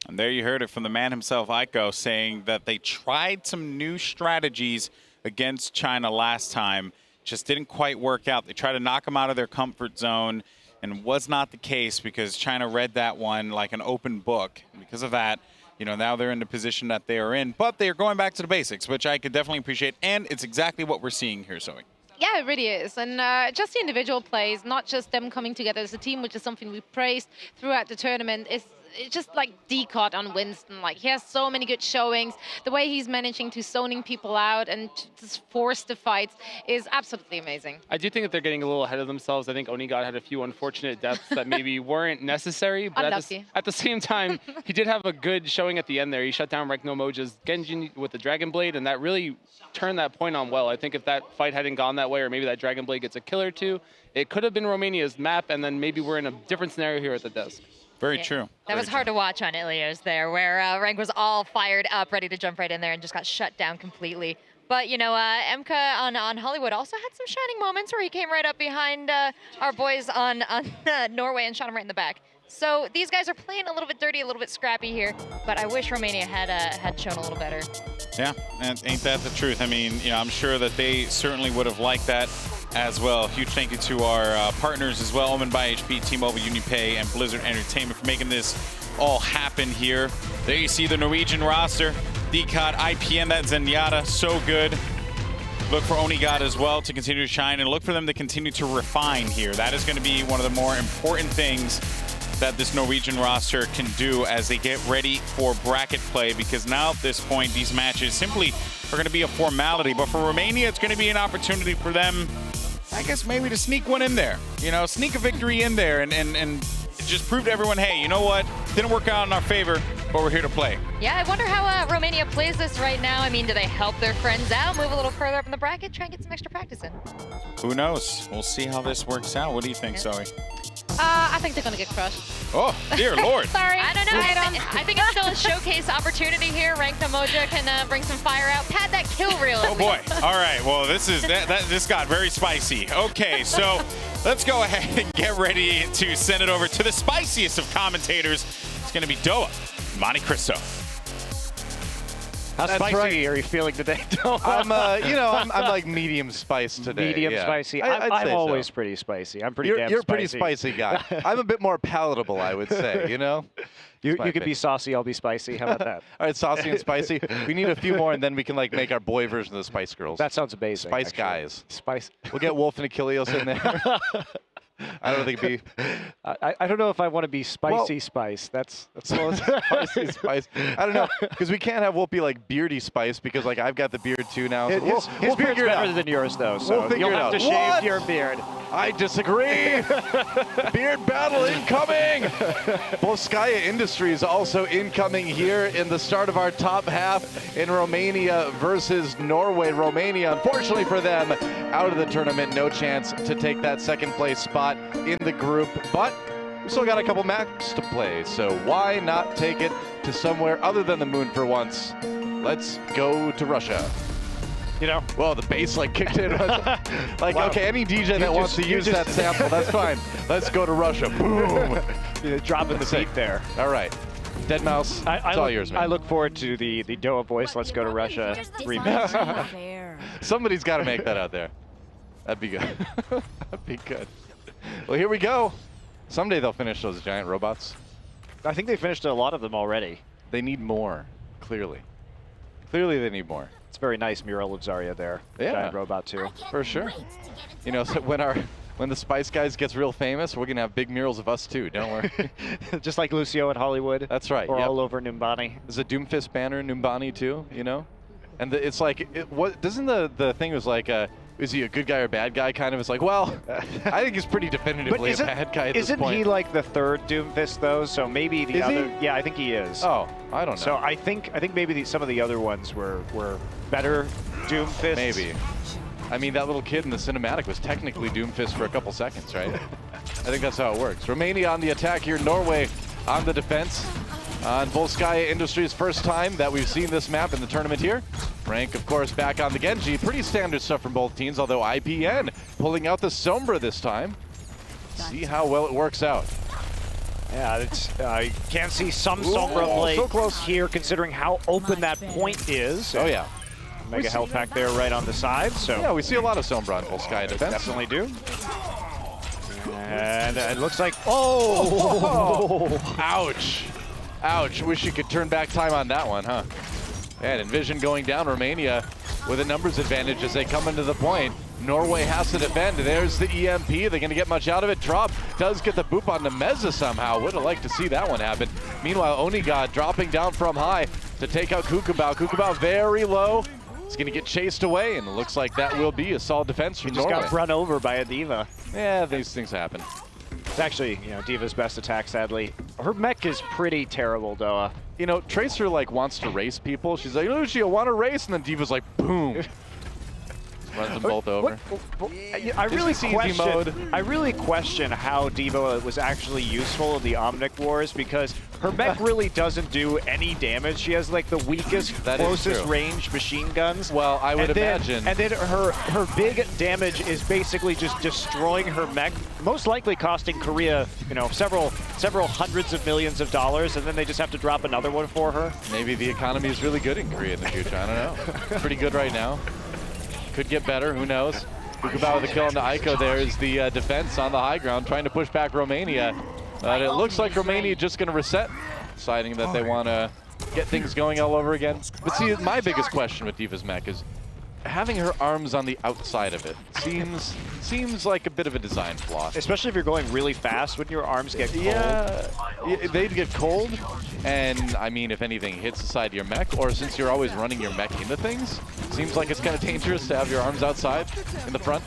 And there you heard it from the man himself, Aiko, saying that they tried some new strategies against China last time. Just didn't quite work out. They tried to knock them out of their comfort zone, and was not the case because China read that one like an open book. And because of that, you know, now they're in the position that they are in. But they are going back to the basics, which I could definitely appreciate. And it's exactly what we're seeing here, Zoe. Yeah, it really is. And just the individual plays, not just them coming together as a team, which is something we praised throughout the tournament, it's just like D-Cot on Winston. Like, he has so many good showings. The way he's managing to zoning people out and just force the fights is absolutely amazing. I do think that they're getting a little ahead of themselves. I think Onigod had a few unfortunate deaths that maybe weren't necessary. But at the same time, he did have a good showing at the end there. He shut down Reknomoja's Genjin with the Dragon Blade, and that really turned that point on well. I think if that fight hadn't gone that way, or maybe that Dragon Blade gets a kill or two, it could have been Romania's map, and then maybe we're in a different scenario here at the desk. Very true. That was hard to watch on Ilios there, where Rank was all fired up, ready to jump right in there, and just got shut down completely. But, you know, Emka on Hollywood also had some shining moments where he came right up behind our boys on Norway and shot him right in the back. So these guys are playing a little bit dirty, a little bit scrappy here, but I wish Romania had shown a little better. Yeah, and ain't that the truth? I mean, you know, I'm sure that they certainly would have liked that as well. Huge thank you to our partners as well, Omen by HP, T-Mobile, UnionPay, and Blizzard Entertainment for making this all happen here. There you see the Norwegian roster. D-Cot, IPN, that Zenyatta, so good. Look for Onigod as well to continue to shine, and look for them to continue to refine here. That is going to be one of the more important things that this Norwegian roster can do as they get ready for bracket play, because now at this point, these matches simply are going to be a formality. But for Romania, it's going to be an opportunity for them, I guess, maybe to sneak one in there. You know, sneak a victory in there and just prove to everyone, hey, you know what? Didn't work out in our favor, but we're here to play. Yeah, I wonder how Romania plays this right now. I mean, do they help their friends out, move a little further up in the bracket, try and get some extra practice in? Who knows? We'll see how this works out. What do you think, Zoe? I think they're going to get crushed. Oh, dear Lord. Sorry. I don't know. I think it's still a showcase opportunity here. Reknomoja can bring some fire out. Pad that kill reel. Oh, boy. All right. Well, this got very spicy. Okay, so let's go ahead and get ready to send it over to the spiciest of commentators. It's going to be Doa, Monte Cristo. How spicy are you feeling today, Doa? I'm like medium spice today. Medium spicy. I'm always pretty spicy. I'm pretty damn spicy. You're a pretty spicy guy. I'm a bit more palatable, I would say, you know? You could be saucy, I'll be spicy. How about that? All right, saucy and spicy. We need a few more, and then we can like make our boy version of the Spice Girls. That sounds amazing. Spice guys. Spice. We'll get Wolf and Achilles in there. I don't think it'd be. I don't know if I want to be spicy spice. That's spicy spice. I don't know, because we can't have Wolf be like beardy spice, because like I've got the beard too now. So his beard's better than yours though, so you'll have to shave your beard. I disagree. Beard battle incoming. Boskaya Industries also incoming here in the start of our top half in Romania versus Norway. Romania, unfortunately for them, out of the tournament. No chance to take that second place spot in the group, but we still got a couple matches to play, so why not take it to somewhere other than the moon for once? Let's go to Russia. You know, well, the bass like kicked in. Like, wow. Okay, any DJ that wants to use that sample, that's fine. Let's go to Russia. Boom. Dropping the beat there. All right. Dead Mouse, it's all yours, man. I look forward to the Doa voice, Let's Go to Russia remix. Somebody's got to make that out there. That'd be good. That'd be good. Well, here we go. Someday they'll finish those giant robots. I think they finished a lot of them already. They need more, clearly. Clearly they need more. It's a very nice mural of Zarya there. Yeah. Giant robot too. For sure. You know, so when the Spice Guys gets real famous, we're going to have big murals of us too, don't worry. Just like Lucio in Hollywood. That's right. Or all over Numbani. There's a Doomfist banner in Numbani too, you know? And it's like, doesn't the thing was like, is he a good guy or bad guy kind of? It's like, well, I think he's pretty definitively a bad guy at this point. Isn't he like the third Doomfist though? So maybe the other. Yeah, I think he is. Oh, I don't know. So I think maybe some of the other ones were better Doomfists. Maybe. I mean, that little kid in the cinematic was technically Doomfist for a couple seconds, right? I think that's how it works. Romania on the attack here, Norway on the defense. On Volskaya Industries' first time that we've seen this map in the tournament here. Rank, of course, back on the Genji. Pretty standard stuff from both teams, although IPN pulling out the Sombra this time. See how well it works out. Yeah, it's, you can see some Sombra play so close here, considering how open that point is. Oh, yeah. Mega health pack there right on the side. So yeah, we see a lot of Sombra on Volskaya defense. Definitely do. And it looks like, oh! Ouch. Ouch. Wish you could turn back time on that one, huh? And Envision going down. Romania with a numbers advantage as they come into the point. Norway has to defend. There's the EMP. They're going to get much out of it. Drop does get the boop on Nemeza somehow. Would have liked to see that one happen. Meanwhile, Onigod dropping down from high to take out Kukabao. Kukabao very low. It's going to get chased away, and it looks like that will be a solid defense from Norway. Just got run over by a D.Va. Yeah, these things happen. It's actually, you know, D.Va's best attack, sadly. Her mech is pretty terrible, though. You know, Tracer, like, wants to race people. She's like, Lucio, want to race? And then D.Va's like, boom. Runs them both over. I really question how D.Va was actually useful in the Omnic Wars, because her mech really doesn't do any damage. She has like the weakest, closest range machine guns. Well, I would imagine. And then her big damage is basically just destroying her mech, most likely costing Korea, you know, several hundreds of millions of dollars, and then they just have to drop another one for her. Maybe the economy is really good in Korea in the future. I don't know. Pretty good right now. Could get better, who knows? Kukabao with the kill on the Aiko. There is the defense on the high ground, trying to push back Romania. But it looks like Romania just going to reset, deciding that they want to get things going all over again. But see, my biggest question with D.Va's mech is having her arms on the outside of it seems like a bit of a design flaw. Especially if you're going really fast, when your arms get cold. Yeah, they'd get cold, and I mean, if anything hits the side of your mech, or since you're always running your mech into things, seems like it's kind of dangerous to have your arms outside in the front.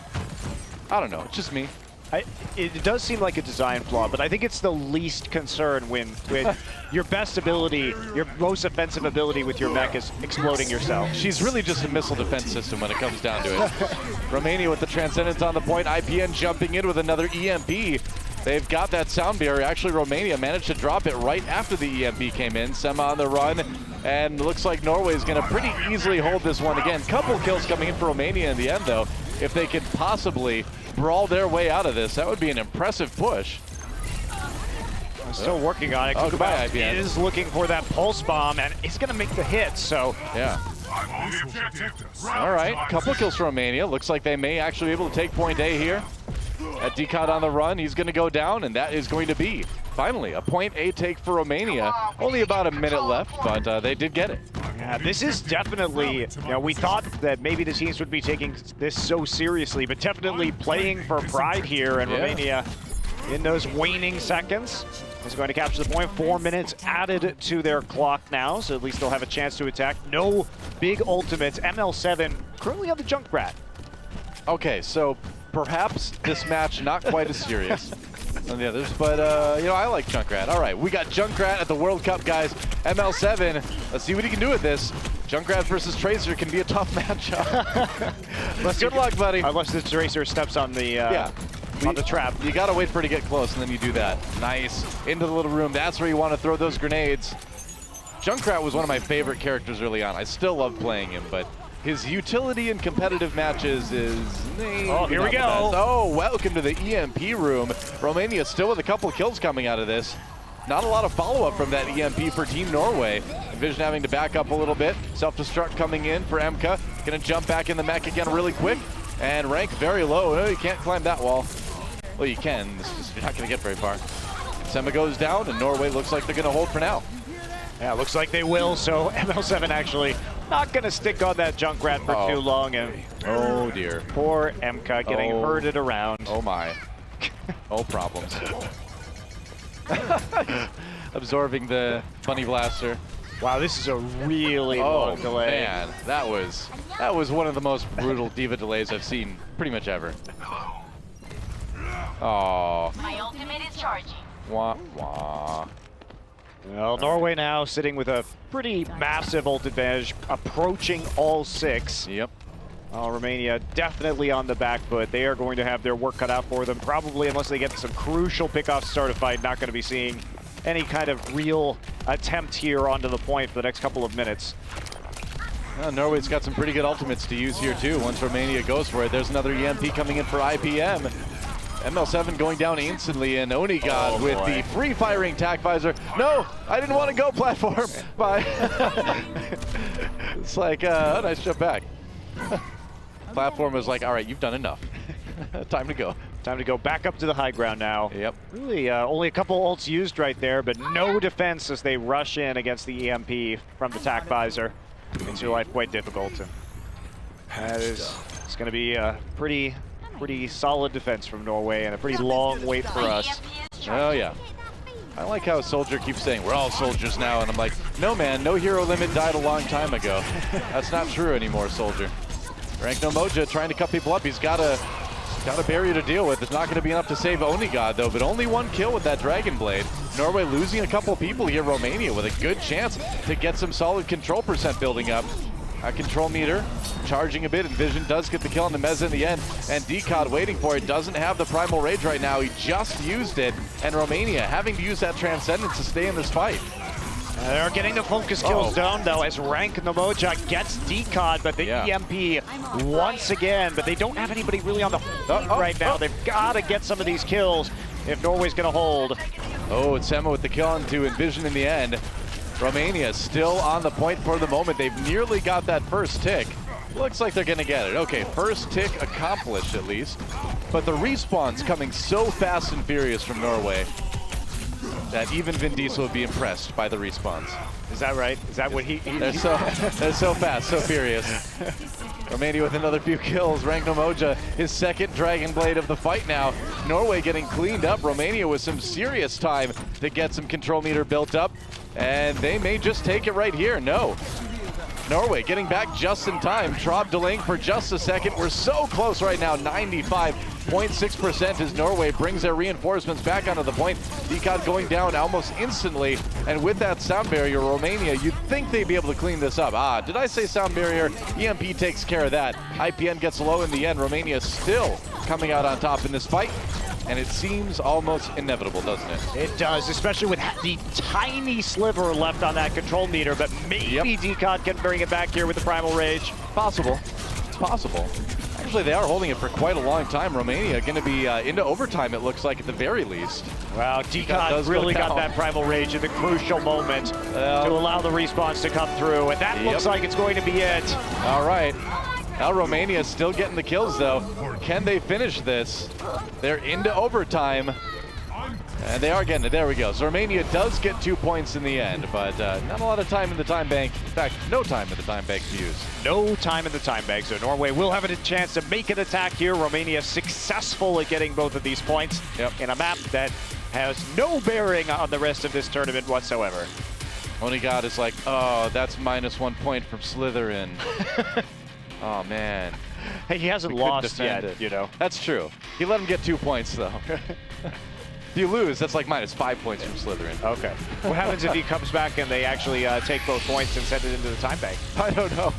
I don't know, it's just me. It does seem like a design flaw, but I think it's the least concern when your best ability, your most offensive ability with your mech is exploding yourself. She's really just a missile defense system when it comes down to it. Romania with the Transcendence on the point, IPN jumping in with another EMP. They've got that sound barrier. Actually, Romania managed to drop it right after the EMP came in. Sema on the run, and looks like Norway is going to pretty easily hold this one again. Couple kills coming in for Romania in the end, though. If they could possibly brawl their way out of this, that would be an impressive push. I'm still working on it. Oh, goodbye, IPN. Is looking for that pulse bomb, and it's going to make the hit, so... Yeah. All right, couple kills for Romania. Looks like they may actually be able to take point A here. At Decod on the run, he's going to go down, and that is going to be, finally, a point A take for Romania. Only about a minute left, but they did get it. Yeah, this is definitely, you know, we thought that maybe the teams would be taking this so seriously, but definitely playing for pride here, and Romania, in those waning seconds, is going to capture the point. 4 minutes added to their clock now, so at least they'll have a chance to attack. No big ultimates. ML7 currently on the Junkrat. Okay, so perhaps this match not quite as serious than the others, but you know, I like Junkrat. All right, we got Junkrat at the World Cup, guys. ML7, let's see what he can do with this. Junkrat versus Tracer can be a tough matchup. Good luck, buddy. Unless the Tracer steps on the on the trap. You gotta wait for it to get close, and then you do that. Nice. Into the little room. That's where you want to throw those grenades. Junkrat was one of my favorite characters early on. I still love playing him, but his utility in competitive matches is... Oh, here we go. Oh, welcome to the EMP room. Romania still with a couple kills coming out of this. Not a lot of follow-up from that EMP for Team Norway. Envision having to back up a little bit. Self-destruct coming in for Emka. Gonna jump back in the mech again really quick. And rank very low. No, you can't climb that wall. Well, you can. You're not gonna get very far. Sema goes down, and Norway looks like they're gonna hold for now. Yeah, looks like they will, so ML7 actually not going to stick on that Junkrat for too long. And oh, dear. Poor Emka getting herded around. Oh, my. Oh, problems. Absorbing the Bunny Blaster. Wow, this is a really long delay. Man, that was one of the most brutal D.Va delays I've seen pretty much ever. Oh. My ultimate is charging. Wah, wah. Well, Norway now sitting with a pretty massive ult advantage, approaching all 6. Yep. Romania definitely on the back foot. They are going to have their work cut out for them, probably unless they get some crucial pickoffs to start a fight. Not going to be seeing any kind of real attempt here onto the point for the next couple of minutes. Well, Norway's got some pretty good ultimates to use here too. Once Romania goes for it, there's another EMP coming in for IPM. ML7 going down instantly, and Onigod with the free-firing tac visor. No, I didn't want to go platform. Bye. It's like, nice jump back. Platform was like, all right, you've done enough. Time to go. Time to go back up to the high ground now. Yep. Really, only a couple ults used right there, but no defense as they rush in against the EMP from the tac visor. Makes your life quite difficult. That is, it's going to be a pretty solid defense from Norway and a pretty long wait for us. Oh yeah. I like how Soldier keeps saying, we're all soldiers now, and I'm like, no man, no hero limit died a long time ago. That's not true anymore, Soldier. Ranknomoja trying to cut people up. He's got a barrier to deal with. It's not going to be enough to save Onigod, though, but only one kill with that Dragon Blade. Norway losing a couple people here. Romania with a good chance to get some solid control percent building up. A control meter charging a bit, and Vision does get the kill on the Meza in the end, and Decod waiting for it. Doesn't have the Primal Rage right now. He just used it, and Romania having to use that Transcendence to stay in this fight. They're getting the focus kills down, though, as Ranknomoja gets Decod, but the EMP once again, but they don't have anybody really on the right now. They've got to get some of these kills if Norway's going to hold. Oh, it's Emma with the kill onto Envision in the end. Romania still on the point for the moment. They've nearly got that first tick. Looks like they're going to get it. Okay, first tick accomplished at least. But the respawn's coming so fast and furious from Norway that even Vin Diesel would be impressed by the respawns. Is that right? Is that what he they're so fast, so furious. Romania with another few kills. Ranknomoja, his second Dragon Blade of the fight now. Norway getting cleaned up. Romania with some serious time to get some control meter built up. And they may just take it right here. No. Norway getting back just in time. Traub delaying for just a second. We're so close right now. 95.6% as Norway brings their reinforcements back onto the point. Decod going down almost instantly. And with that sound barrier, Romania, you'd think they'd be able to clean this up. Ah, did I say sound barrier? EMP takes care of that. IPN gets low in the end. Romania still coming out on top in this fight. And it seems almost inevitable, doesn't it? It does, especially with the tiny sliver left on that control meter, but maybe Decod can bring it back here with the Primal Rage. Possible. It's possible. Actually, they are holding it for quite a long time. Romania going to be into overtime, it looks like, at the very least. Wow, Decod really got that Primal Rage at the crucial moment to allow the respawns to come through, and that looks like it's going to be it. All right. Now Romania is still getting the kills, though. Can they finish this? They're into overtime. And they are getting it. There we go. So Romania does get 2 points in the end, but not a lot of time in the time bank. In fact, no time in the time bank to use. No time in the time bank. So Norway will have a chance to make an attack here. Romania successful at getting both of these points in a map that has no bearing on the rest of this tournament whatsoever. Onigod is like, oh, that's -1 point from Slytherin. Oh, man. Hey, he hasn't lost yet, you know. That's true. He let him get 2 points, though. If you lose, that's like -5 points from Slytherin. Okay. What happens if he comes back and they actually take both points and send it into the time bank? I don't know.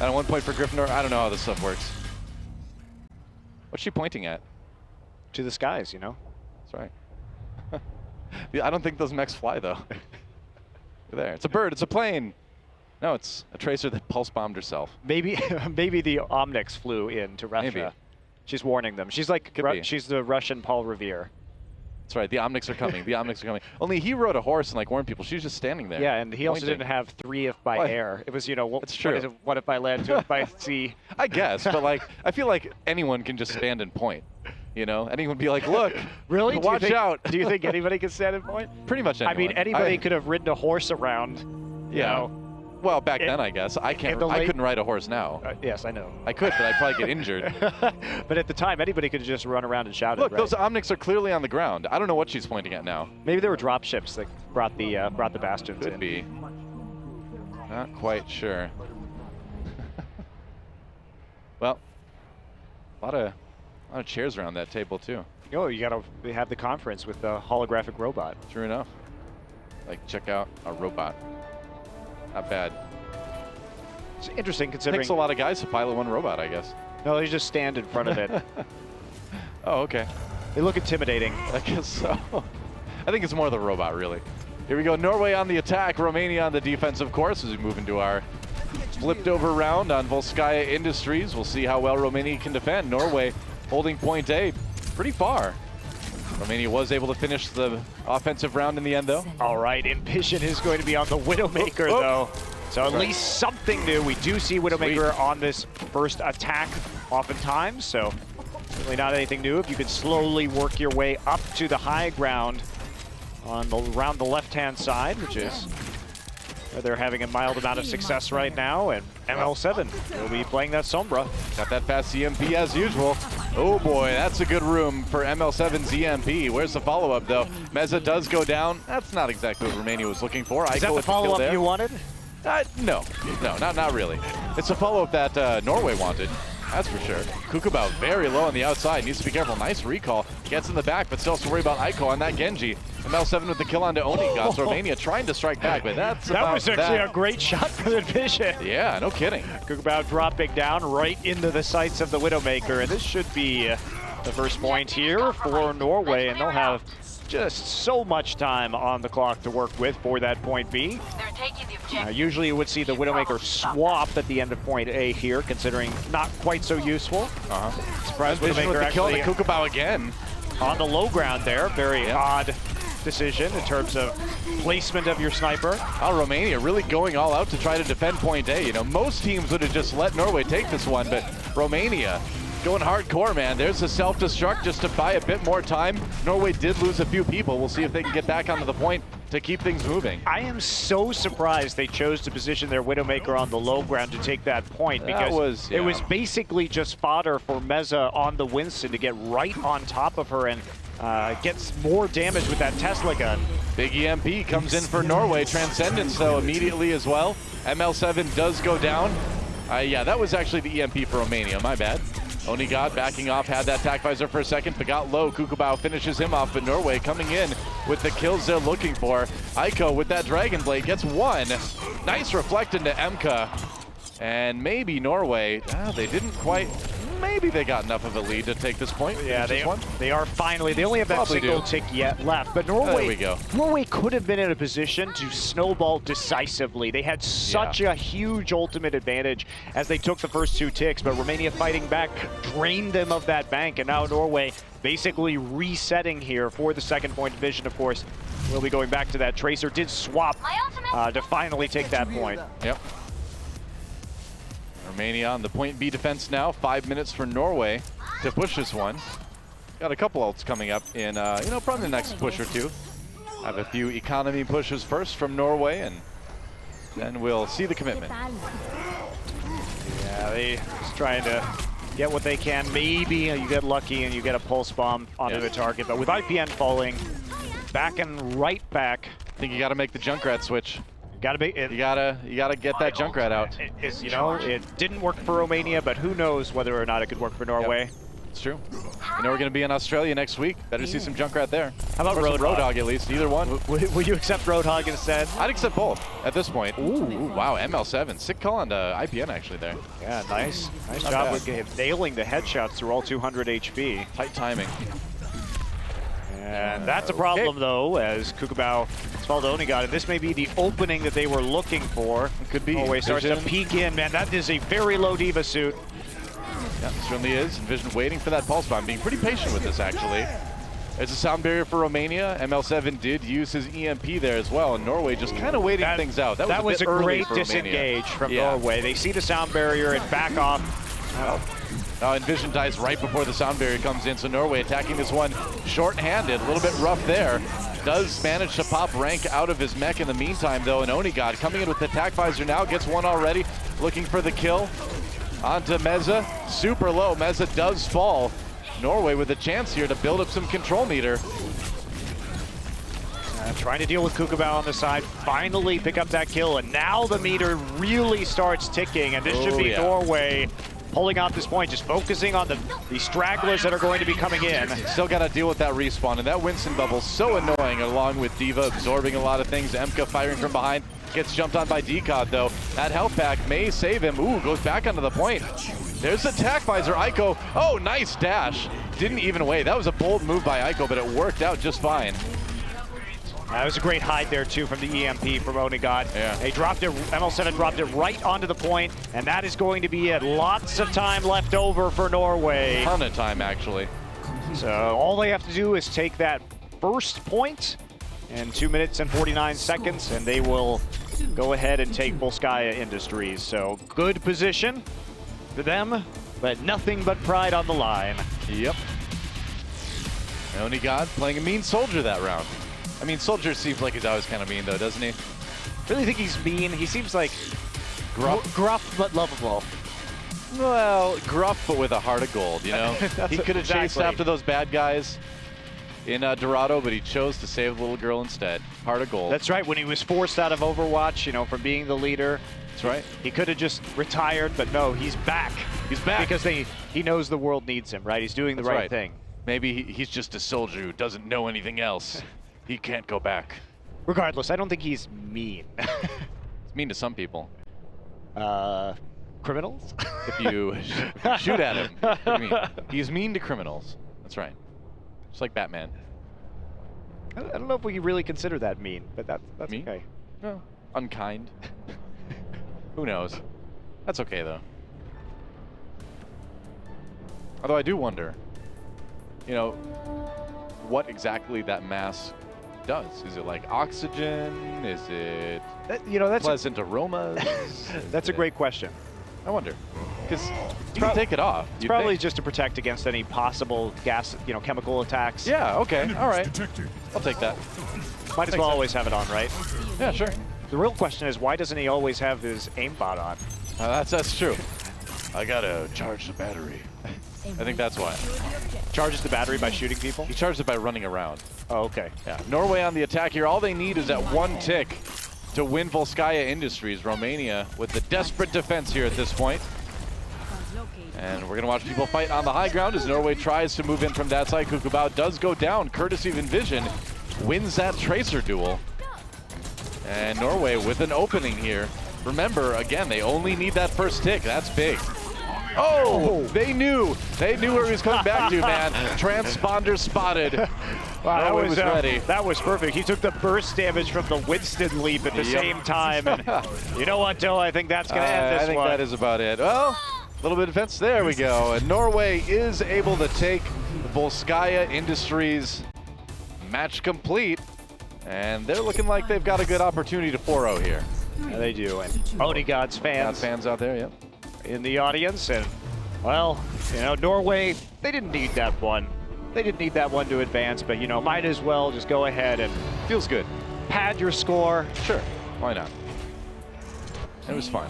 And 1 point for Gryffindor. I don't know how this stuff works. What's she pointing at? To the skies, you know. That's right. I don't think those mechs fly, though. There. It's a bird. It's a plane. No, it's a tracer that pulse bombed herself. Maybe maybe the Omnics flew into Russia. Maybe. She's warning them. She's like, she's the Russian Paul Revere. That's right. The Omnics are coming. The Omnics are coming. Only he rode a horse and like warned people. She was just standing there. Yeah, and he also didn't have 3 if by air. It was, you know, it's true. What if by land, 2 if by sea? I guess, but like, I feel like anyone can just stand and point. You know, anyone would be like, look, really? Watch out. Do you think anybody can stand and point? Pretty much anyone. I mean, anybody could have ridden a horse around. You know. Well, back then, I guess. I couldn't ride a horse now. Yes, I know. I could, but I'd probably get injured. But at the time, anybody could just run around and shout. Look, those Omnics are clearly on the ground. I don't know what she's pointing at now. Maybe there were drop ships that brought the bastions in. Could be. Not quite sure. Well, a lot of chairs around that table too. Oh, you gotta have the conference with the holographic robot. True enough. Like, check out our robot. Not bad. It's interesting considering. Takes a lot of guys to pilot one robot, I guess. No, they just stand in front of it. Oh, okay. They look intimidating. I guess so. I think it's more the robot, really. Here we go. Norway on the attack, Romania on the defense, of course, as we move into our flipped over round on Volskaya Industries. We'll see how well Romania can defend. Norway holding point A pretty far. Romania was able to finish the offensive round in the end, though. All right, Envision is going to be on the Widowmaker, though. So at least something new. We do see Widowmaker on this first attack oftentimes, so certainly not anything new. If you could slowly work your way up to the high ground on around the left-hand side, which is where they're having a mild amount of success right now, and ML7 will be playing that Sombra. Got that fast EMP as usual. Oh boy, that's a good room for ML7's EMP. Where's the follow-up, though? Meza does go down. That's not exactly what Romania was looking for. Is that the follow-up you wanted? No, not really. It's a follow-up that Norway wanted. That's for sure. Kukubao very low on the outside. Needs to be careful. Nice recall. Gets in the back, but still has to worry about Aiko on that Genji. ML7 with the kill onto Onigas. Romania trying to strike back, but that was actually a great shot for the Vision. Yeah, no kidding. Kukubao dropping down right into the sights of the Widowmaker, and this should be the first point here for Norway, and they'll have just so much time on the clock to work with for that point B. Usually you would see the Widowmaker swap at the end of point A here, considering not quite so useful. Surprised Widowmaker with the kill actually to Kukubao again. On the low ground there. Very odd decision in terms of placement of your sniper. Oh, Romania really going all out to try to defend point A. You know, most teams would have just let Norway take this one, but Romania going hardcore, man. There's a self-destruct just to buy a bit more time. Norway did lose a few people. We'll see if they can get back onto the point to keep things moving. I am so surprised they chose to position their Widowmaker on the low ground to take that point, because it was basically just fodder for Meza on the Winston to get right on top of her and gets more damage with that Tesla gun. Big EMP comes in for Norway. Transcendence, though, immediately as well. ML7 does go down. Yeah, that was actually the EMP for Romania. My bad. Onigod backing off, had that tac visor for a second, but got low. Kukubao finishes him off, but Norway coming in with the kills they're looking for. Aiko with that Dragon Blade gets one. Nice reflect into Emka. And maybe Norway, they didn't quite, maybe they got enough of a lead to take this point. Yeah, they are finally, they only have that single tick yet left, but Norway, there we go. Norway could have been in a position to snowball decisively. They had such a huge ultimate advantage as they took the first two ticks, but Romania fighting back drained them of that bank, and now Norway basically resetting here for the second point division, of course. We'll be going back to that. Tracer did swap to finally take that point. Yep. Romania on the point B defense now. 5 minutes for Norway to push this one. Got a couple ults coming up in, probably the next push or two. Have a few economy pushes first from Norway, and then we'll see the commitment. Yeah, they just trying to get what they can. Maybe you get lucky and you get a pulse bomb onto the target, but with IPN falling back and right back. I think you got to make the Junkrat switch. You gotta get that Junkrat out. It didn't work for Romania, but who knows whether or not it could work for Norway. Yep. It's true. We're going to be in Australia next week. Better see some Junkrat there. How about Roadhog at least? Either one. Will you accept Roadhog instead? I'd accept both at this point. Ooh, wow, ML7. Sick call on IPN actually there. Yeah, nice job with nailing the headshots through all 200 HP. Tight timing. And that's a problem, though, as Kukubao fell to Onigod, and this may be the opening that they were looking for. It could be. Norway starts to peek in. Man, that is a very low Diva suit. Yeah, it certainly is. Envision waiting for that pulse bomb, being pretty patient with this, actually. There's a sound barrier for Romania. ML7 did use his EMP there as well, and Norway just kind of waiting things out. That was a great disengage from Norway. They see the sound barrier and back off. Envision dies right before the sound barrier comes in, so Norway attacking this one short-handed, a little bit rough there. Does manage to pop Rank out of his mech in the meantime, though, and Onigod coming in with the attack visor now, gets one already, looking for the kill. Onto Meza, super low. Meza does fall. Norway with a chance here to build up some control meter. Trying to deal with Kukubao on the side, finally pick up that kill, and now the meter really starts ticking, and this should be Norway pulling out this point, just focusing on the stragglers that are going to be coming in. Still got to deal with that respawn, and that Winston bubble so annoying, along with Diva absorbing a lot of things, Emka firing from behind. Gets jumped on by Decod, though. That health pack may save him. Ooh, goes back onto the point. There's the attack visor, Aiko. Oh, nice dash. Didn't even wait. That was a bold move by Aiko, but it worked out just fine. That was a great hide there, too, from the EMP from Onigod. Yeah. They dropped it, ML7 dropped it right onto the point, and that is going to be it. Lots of time left over for Norway. Ton of time, actually. So all they have to do is take that first point in 2 minutes and 49 seconds, and they will go ahead and take Volskaya Industries. So good position for them, but nothing but pride on the line. Yep. Onigod playing a mean soldier that round. I mean, Soldier seems like he's always kind of mean, though, doesn't he? Really think he's mean. He seems like gruff but lovable. Well, gruff, but with a heart of gold, you know? He could have chased exactly. after those bad guys in Dorado, but he chose to save the little girl instead. Heart of gold. That's right. When he was forced out of Overwatch, you know, from being the leader, That's right. he could have just retired, but no, he's back. He's back. Because he knows the world needs him, right? He's doing the That's right thing. Maybe he's just a soldier who doesn't know anything else. He can't go back. Regardless, I don't think he's mean. It's mean to some people. Criminals? If you shoot at him, what do you mean? He's mean to criminals. That's right. Just like Batman. I don't know if we can really consider that mean, but that's Mean? okay. No. Unkind. Who knows? That's okay, though. Although I do wonder, you know, what exactly that mask does. Is it like oxygen? Is it That's pleasant aromas? that's a great question. I wonder. Because you can take it off. It's probably just to protect against any possible gas, chemical attacks. Yeah, okay. All right. I'll take that. Might as well always have it on, right? Yeah, sure. The real question is, why doesn't he always have his aimbot on? That's true. I gotta charge the battery. I think that's why. Charges the battery by shooting people? He charged it by running around. Oh, okay. Yeah. Norway on the attack here. All they need is that one tick to win Volskaya Industries. Romania with the desperate defense here at this point. And we're going to watch people fight on the high ground as Norway tries to move in from that side. Kukubao does go down, courtesy of Envision. Wins that Tracer duel. And Norway with an opening here. Remember, again, they only need that first tick. That's big. Oh, they knew where he was coming back to, man. Transponder spotted. Wow, that Norway was ready. That was perfect. He took the burst damage from the Winston leap at the same time. And you know what, Dill? I think that's going to end this I think one. that is about it. Well, a little bit of defense. There we go. And Norway is able to take the Volskaya Industries match complete. And they're looking like they've got a good opportunity to 4-0 here. Yeah, they do. And Onigod's Got fans out there, yep. in the audience. And, well, Norway, they didn't need that one. They didn't need that one to advance, but, might as well just go ahead and Feels good. pad your score. Sure. Why not? It was fun.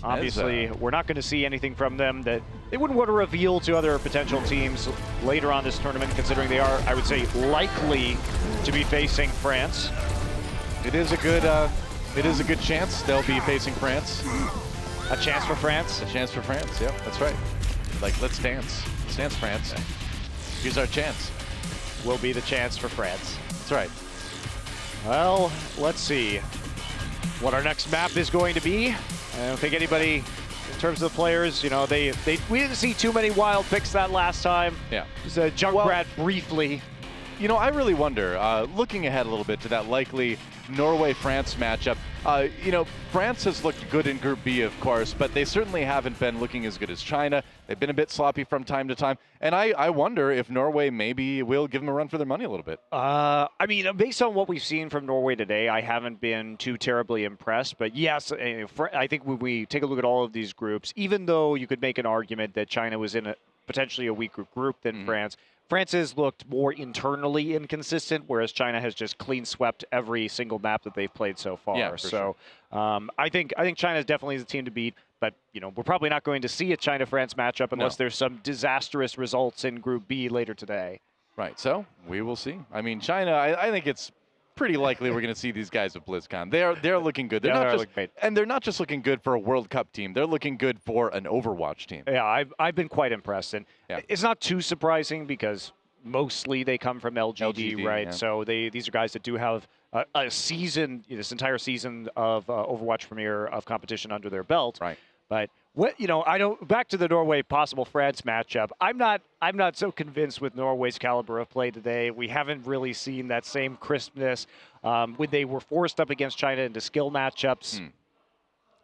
Obviously, we're not going to see anything from them that they wouldn't want to reveal to other potential teams later on this tournament, considering they are, I would say, likely to be facing France. It is a good chance they'll be facing France. A chance for France. A chance for France, yep, that's right. Like, let's dance. Let's dance, France. Here's our chance. Will be the chance for France. That's right. Well, let's see what our next map is going to be. I don't think anybody, in terms of the players, we didn't see too many wild picks that last time. Yeah. Just a Junkrat briefly. I really wonder, looking ahead a little bit to that likely Norway-France matchup, France has looked good in Group B, of course, but they certainly haven't been looking as good as China. They've been a bit sloppy from time to time, and I wonder if Norway maybe will give them a run for their money a little bit. Based on what we've seen from Norway today, I haven't been too terribly impressed, but yes, I think when we take a look at all of these groups, even though you could make an argument that China was in potentially a weaker group than France, France has looked more internally inconsistent, whereas China has just clean swept every single map that they've played so far. Yeah, so I think China is definitely the team to beat, but we're probably not going to see a China-France matchup unless there's some disastrous results in Group B later today. Right, so we will see. I mean, China, I think it's pretty likely we're going to see these guys at BlizzCon. They're looking good. They're not just looking good for a World Cup team. They're looking good for an Overwatch team. Yeah, I've been quite impressed, and it's not too surprising because mostly they come from LGD, right? Yeah. So these are guys that do have a season, this entire season of Overwatch Premier of competition under their belt. Right. But I don't. Back to the Norway possible France matchup. I'm not so convinced with Norway's caliber of play today. We haven't really seen that same crispness when they were forced up against China into skill matchups.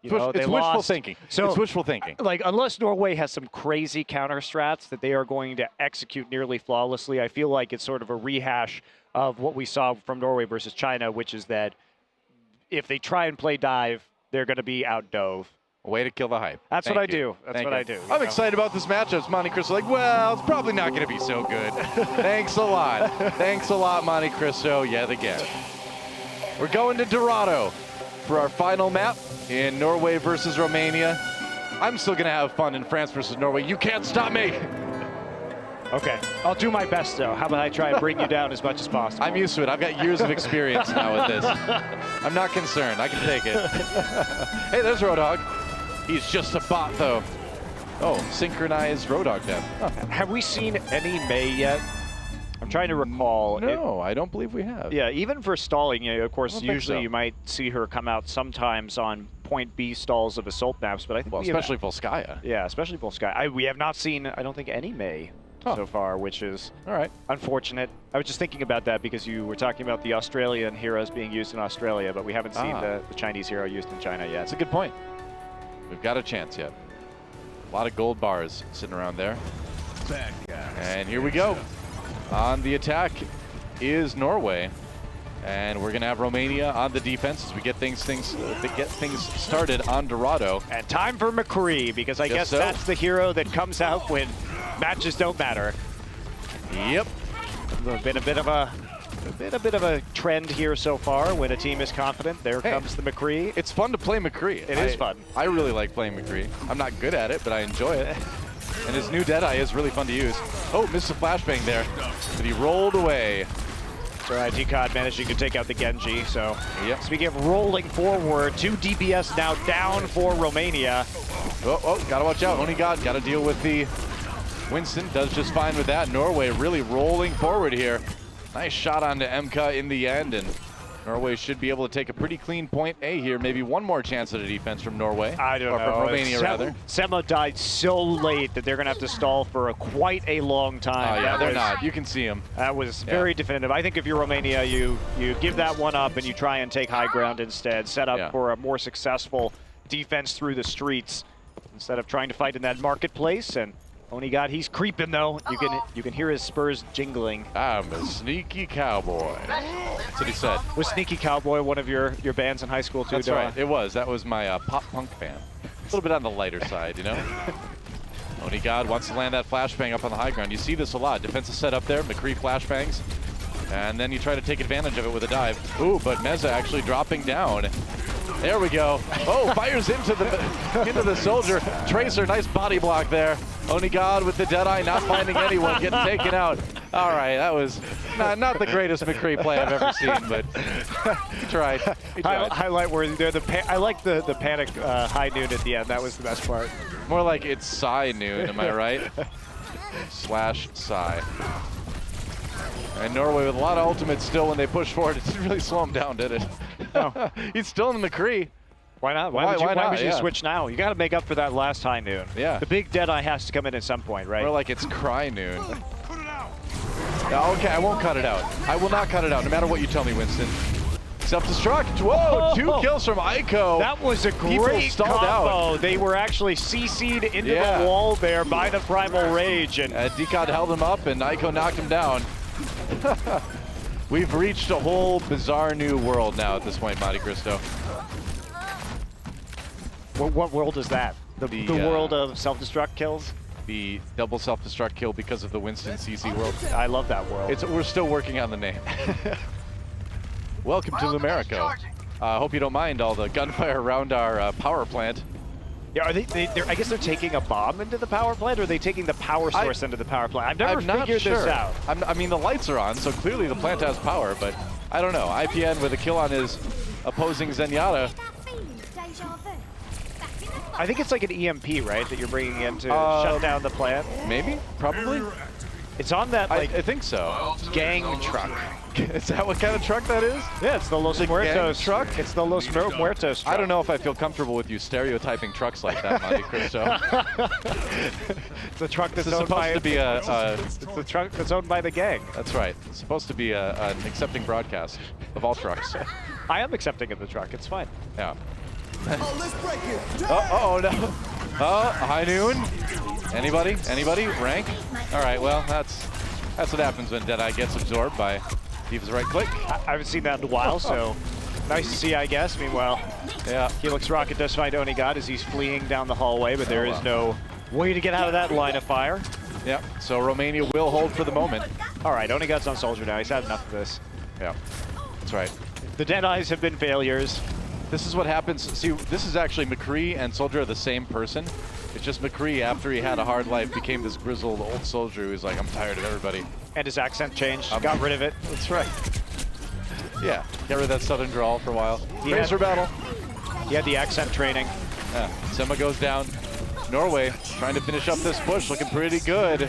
It's wishful thinking. So, it's wishful thinking. Like, unless Norway has some crazy counter strats that they are going to execute nearly flawlessly, I feel like it's sort of a rehash of what we saw from Norway versus China, which is that if they try and play dive, they're going to be outdove. Way to kill the hype. That's Thank what I you. do. That's Thank what you. I do. I'm excited about this matchup. It's Monte Cristo like, well, it's probably not going to be so good. Thanks a lot. Thanks a lot, Monte Cristo, yet again. We're going to Dorado for our final map in Norway versus Romania. I'm still going to have fun in France versus Norway. You can't stop me. Okay. I'll do my best, though. How about I try and bring you down as much as possible? I'm used to it. I've got years of experience now with this. I'm not concerned. I can take it. Hey, there's Roadhog. He's just a bot, though. Oh, synchronized Roadhog then. Huh. Have we seen any Mei yet? I'm trying to recall. No, I don't believe we have. Yeah, even for stalling, of course, usually so. you might see her come out sometimes on point B stalls of assault maps, but I think especially Volskaya. Yeah, especially Volskaya. We have not seen, I don't think, any Mei so far, which is unfortunate. I was just thinking about that because you were talking about the Australian heroes being used in Australia, but we haven't seen the Chinese hero used in China yet. That's a good point. We've got a chance yet. A lot of gold bars sitting around there. And here we go. On the attack is Norway. And we're going to have Romania on the defense as we get things started on Dorado. And time for McCree, because I guess that's the hero that comes out when matches don't matter. Yep. Been a bit of a trend here so far. When a team is confident, there comes the McCree. It's fun to play McCree. It is fun. I really like playing McCree. I'm not good at it, but I enjoy it. And his new Deadeye is really fun to use. Oh, missed a flashbang there, but he rolled away. All right, DCOD managing to take out the Genji. So, speaking of rolling forward, 2 DPS now down for Romania. Oh, gotta watch out. Only God, gotta deal with the Winston. Does just fine with that. Norway really rolling forward here. Nice shot onto MK in the end, and Norway should be able to take a pretty clean point A here. Maybe one more chance at a defense from Norway. I don't know. From Romania, rather. Sema died so late that they're going to have to stall for quite a long time. Oh, yeah, they're not. You can see them. That was very definitive. I think if you're Romania, you give that one up and you try and take high ground instead. Set up for a more successful defense through the streets instead of trying to fight in that marketplace. And Only God, he's creeping though. You can hear his spurs jingling. I'm a sneaky cowboy. That's what he said. Was Sneaky Cowboy one of your bands in high school too? That's right. It was. That was my pop punk band. A little bit on the lighter side, you know. Only God wants to land that flashbang up on the high ground. You see this a lot. Defensive set up there. McCree flashbangs. And then you try to take advantage of it with a dive. Ooh, but Meza actually dropping down. There we go. Oh, fires into the soldier. Tracer, nice body block there. Only God with the Deadeye, not finding anyone, getting taken out. All right, that was not the greatest McCree play I've ever seen, but he tried. Highlight worthy there. I like the panic high noon at the end. That was the best part. More like it's Psy noon, am I right? Slash Psy. And Norway with a lot of ultimates still when they push forward. It didn't really slow him down, did it? No. He's still in the McCree. Why not? Why would you switch now? You got to make up for that last high noon. Yeah. The big Deadeye has to come in at some point, right? More like it's cry noon. Okay, I won't cut it out. I will not cut it out, no matter what you tell me, Winston. Self-destruct. Whoa, 2 kills from Aiko. That was a great combo. They were actually CC'd into the wall there by the Primal Rage. And Decod held him up, and Aiko knocked him down. We've reached a whole bizarre new world now at this point, Monte Cristo. What world is that? The world of self-destruct kills? The double self-destruct kill because of the Winston CC world. I love that world. We're still working on the name. Welcome to Lumerico. Hope you don't mind all the gunfire around our power plant. Yeah, I guess they're taking a bomb into the power plant, or are they taking the power source into the power plant? I've never figured this out. I mean, the lights are on, so clearly the plant has power, but I don't know. IPN with a kill on his opposing Zenyatta. I think it's like an EMP, right, that you're bringing in to shut down the plant? Maybe, probably. It's on that, like, I think so. gang truck. Is that what kind of truck that is? Yeah, it's the Los Muertos truck. It's the Los Muertos truck. I don't know if I feel comfortable with you stereotyping trucks like that, Monte Cristo. It's a truck that's This is owned supposed by to be it's the truck that's owned by the gang. That's right. It's supposed to be an accepting broadcast of all trucks. I am accepting of the truck. It's fine. Yeah. Oh no. Oh, high noon. Anybody? Anybody? Rank? All right. Well, that's what happens when Deadeye gets absorbed by Diva's right click. I haven't seen that in a while, so nice to see, I guess. Meanwhile, yeah, Helix Rocket does find Onigod as he's fleeing down the hallway, but there is no way to get out of that line of fire. Yep. So Romania will hold for the moment. All right, Onigod's on Soldier now. He's had enough of this. Yeah, that's right. The Deadeyes have been failures. This is what happens. See, this is actually McCree and Soldier are the same person. It's just McCree, after he had a hard life, became this grizzled old soldier who's like, I'm tired of everybody. And his accent changed. Got rid of it. That's right. Yeah, get rid of that southern drawl for a while. He Race for battle. He had the accent training. Yeah, Sema goes down. Norway trying to finish up this push, looking pretty good.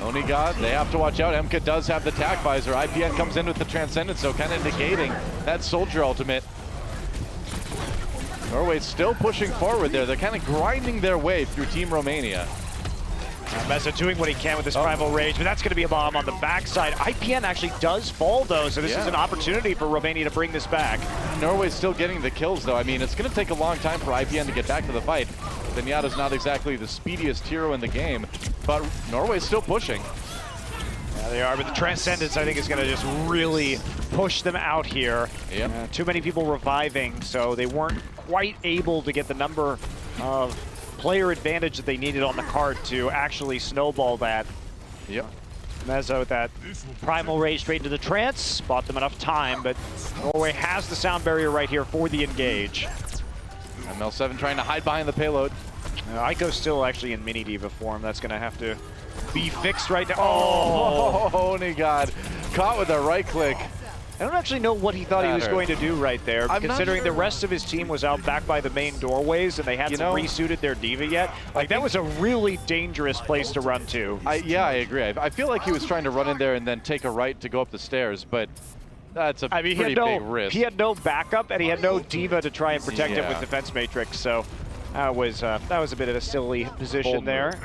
Onigod, they have to watch out. Emka does have the tack visor. IPN comes in with the Transcendence, so kind of negating that soldier ultimate. Norway's still pushing forward there. They're kind of grinding their way through Team Romania. Meza doing what he can with his Primal Rage, but that's going to be a bomb on the backside. IPN actually does fall, though, so this is an opportunity for Romania to bring this back. Norway's still getting the kills, though. I mean, it's going to take a long time for IPN to get back to the fight. Zenyatta's not exactly the speediest hero in the game, but Norway's still pushing. Yeah, they are, but the Transcendence, I think, is going to just really push them out here. Yep. Too many people reviving, so they weren't quite able to get the number of player advantage that they needed on the card to actually snowball that. Yep. Meza with that Primal Rage straight into the Trance, bought them enough time, but Norway has the sound barrier right here for the engage. ML7 trying to hide behind the payload. Aiko's still actually in mini Diva form. That's going to have to be fixed right now. Oh, Onigod caught with a right click. I don't actually know what he thought he was going to do right there, considering the rest of his team was out back by the main doorways and they hadn't resuited their Diva yet. Like, that was a really dangerous place to run to. Yeah, I agree. I feel like he was trying to run in there and then take a right to go up the stairs, but that's a pretty big risk. He had no backup and he had no Diva to try and protect him with Defense Matrix, so that was a bit of a silly position there.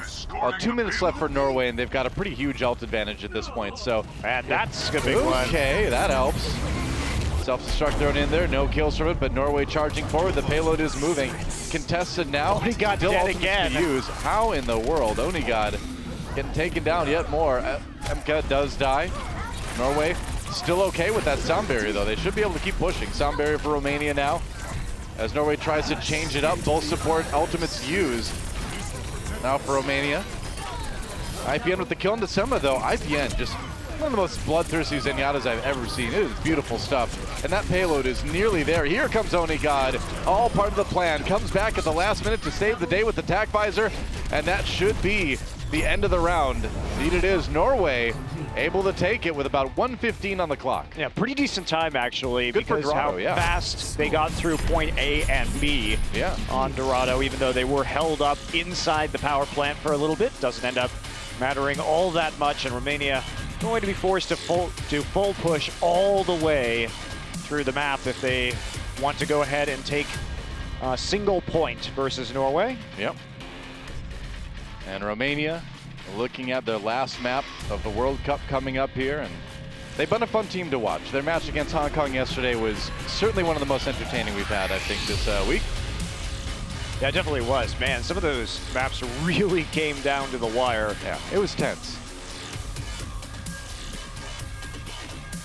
2 minutes left for Norway, and they've got a pretty huge ult advantage at this point. So, and that's a big one. Okay, that helps. Self-destruct thrown in there, no kills from it, but Norway charging forward. The payload is moving. Contested now. Onigod dead again. Use. How in the world? Onigod getting taken down yet more. MK does die. Norway still okay with that sound barrier, though. They should be able to keep pushing. Sound barrier for Romania now. As Norway tries to change it up, both support ultimates used. Now for Romania. IPN with the kill into Sema, though. IPN just one of the most bloodthirsty Zenyatas I've ever seen. It is beautiful stuff. And that payload is nearly there. Here comes Onigod. All part of the plan. Comes back at the last minute to save the day with the tack visor. And that should be the end of the round. Indeed it is. Norway able to take it with about 1:15 on the clock. Yeah, pretty decent time actually, Good because Dorado, how fast they got through point A and B on Dorado, even though they were held up inside the power plant for a little bit. Doesn't end up mattering all that much, and Romania going to be forced to full push all the way through the map if they want to go ahead and take a single point versus Norway. Yep. And Romania looking at their last map of the World Cup coming up here, and they've been a fun team to watch. Their match against Hong Kong yesterday was certainly one of the most entertaining we've had, I think, this week. Yeah, it definitely was. Man, some of those maps really came down to the wire. Yeah, it was tense.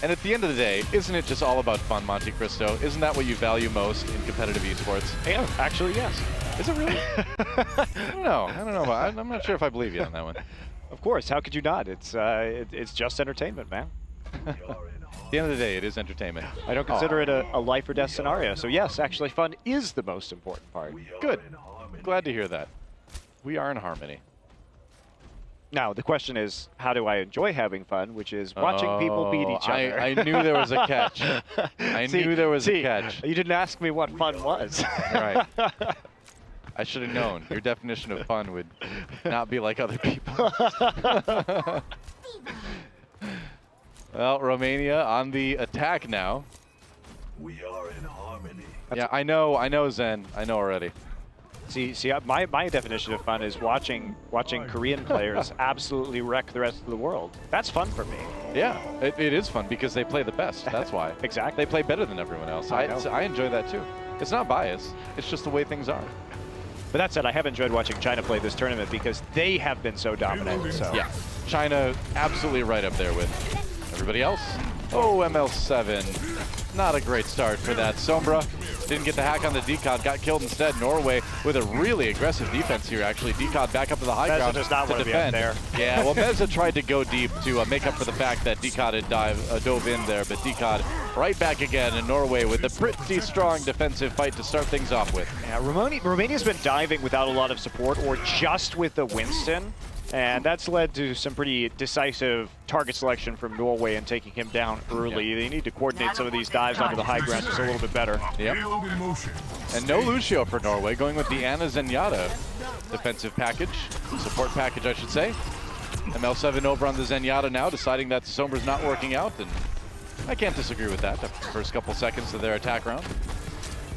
And at the end of the day, isn't it just all about fun, Monte Cristo? Isn't that what you value most in competitive esports? Yeah, actually, yes. Is it really? I don't know. But I'm not sure if I believe you on that one. Of course. How could you not? It's just entertainment, man. At the end of the day, it is entertainment. I don't consider it a life or death scenario. So yes, actually, fun is the most important part. Good. Glad to hear that. We are in harmony. Now, the question is, how do I enjoy having fun, which is watching people beat each other. I knew there was a catch. I knew there was a catch. You didn't ask me what fun was. Right. I should have known. Your definition of fun would not be like other people. Well, Romania on the attack now. We are in harmony. Yeah, I know, Zen. I know already. See, my definition of fun is watching Korean players absolutely wreck the rest of the world. That's fun for me. Yeah, it is fun because they play the best. That's why. Exactly. They play better than everyone else. I enjoy that too. It's not bias. It's just the way things are. But that said, I have enjoyed watching China play this tournament because they have been so dominant. So. Yeah, China absolutely right up there with everybody else. Oh, ML7. Not a great start for that. Sombra didn't get the hack on the Decod, got killed instead. Norway with a really aggressive defense here, actually. Decod back up to the high ground does not to want to be up defend. there. Yeah, well, Meza tried to go deep to make up for the fact that Decod had dove in there, but Decod right back again, and Norway with a pretty strong defensive fight to start things off with. Yeah, Romania's been diving without a lot of support or just with the Winston. And that's led to some pretty decisive target selection from Norway and taking him down early. They need to coordinate some of these dives onto the high ground just a little bit better. Yep. And no Lucio for Norway, going with the Anna Zenyatta defensive package, support package, I should say. ML7 over on the Zenyatta now, deciding that Sombra's not working out, and I can't disagree with that. The first couple seconds of their attack round.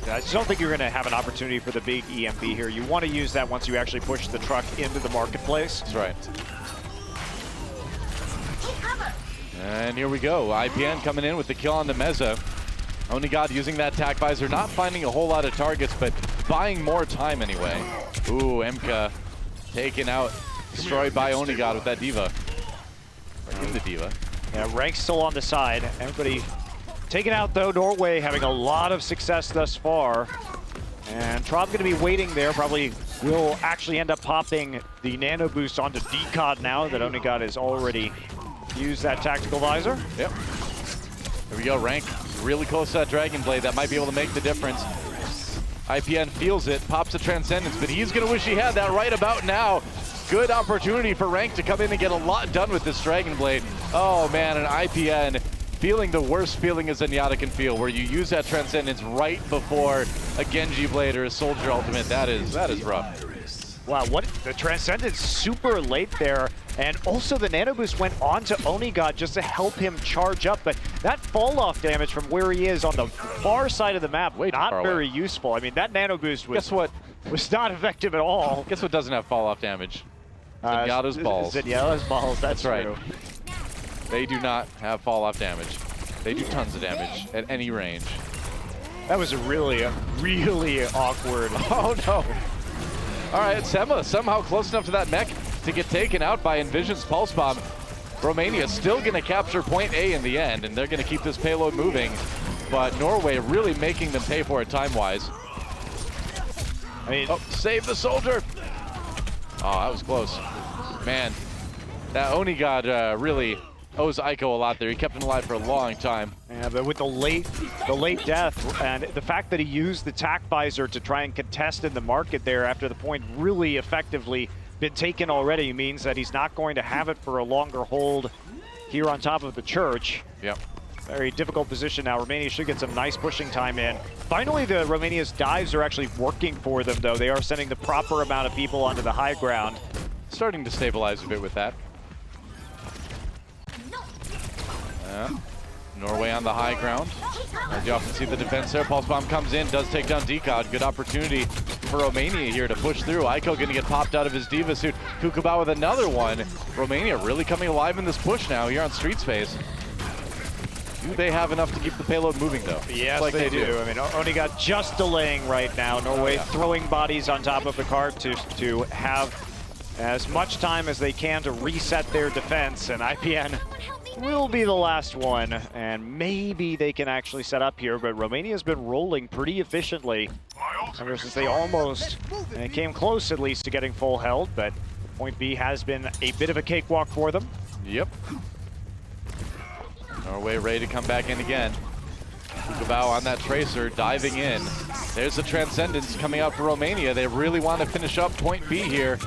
I just don't think you're going to have an opportunity for the big EMP here. You want to use that once you actually push the truck into the marketplace. That's right. And here we go. IPN coming in with the kill on the Meza. Onigod using that tack visor, not finding a whole lot of targets, but buying more time anyway. Ooh, Emka taken out, destroyed by Onigod with that Diva. Or in the Diva. Yeah, Rank's still on the side. Everybody taken out though. Norway having a lot of success thus far. And Traub going to be waiting there. Probably will actually end up popping the nano boost onto Decod now that Onigod has already used that tactical visor. Yep. There we go, Rank really close to that Dragon Blade. That might be able to make the difference. IPN feels it, pops a Transcendence, but he's going to wish he had that right about now. Good opportunity for Rank to come in and get a lot done with this Dragon Blade. Oh man, an IPN feeling the worst feeling a Zenyatta can feel, where you use that Transcendence right before a Genji Blade or a Soldier Ultimate. That is rough. Wow, what the Transcendence super late there, and also the Nano Boost went on to Onigod just to help him charge up, but that fall-off damage from where he is on the far side of the map, not very useful. I mean, that Nano Boost was not effective at all. Guess what doesn't have fall-off damage? Zenyatta's balls. Zenyatta's balls, that's right. True. They do not have fall-off damage. They do tons of damage at any range. That was a really awkward. Oh no. All right, Sema somehow close enough to that mech to get taken out by Envision's Pulse Bomb. Romania still gonna capture point A in the end, and they're gonna keep this payload moving. But Norway really making them pay for it time-wise. I mean, save the soldier. Oh, that was close. Man, that Onigod really owes Aiko a lot there. He kept him alive for a long time. Yeah, but with the late death and the fact that he used the tack visor to try and contest in the market there after the point really effectively been taken already means that he's not going to have it for a longer hold here on top of the church. Yep. Very difficult position now. Romania should get some nice pushing time in. Finally, the Romania's dives are actually working for them, though. They are sending the proper amount of people onto the high ground. Starting to stabilize a bit with that. Norway on the high ground. As you often see the defense there. Pulse Bomb comes in, does take down Decod. Good opportunity for Romania here to push through. Aiko going to get popped out of his Diva suit. Kukabao with another one. Romania really coming alive in this push now here on Street Space. Do they have enough to keep the payload moving, though? Yes, like they do. I mean, Onigod just delaying right now. Norway throwing bodies on top of the cart to have as much time as they can to reset their defense, and IPN will be the last one, and maybe they can actually set up here, but Romania's been rolling pretty efficiently ever since they almost came close at least to getting full held, but point B has been a bit of a cakewalk for them. Yep. Norway ready to come back in again. Kukabao on that Tracer, diving in. There's the Transcendence coming out for Romania. They really want to finish up point B here.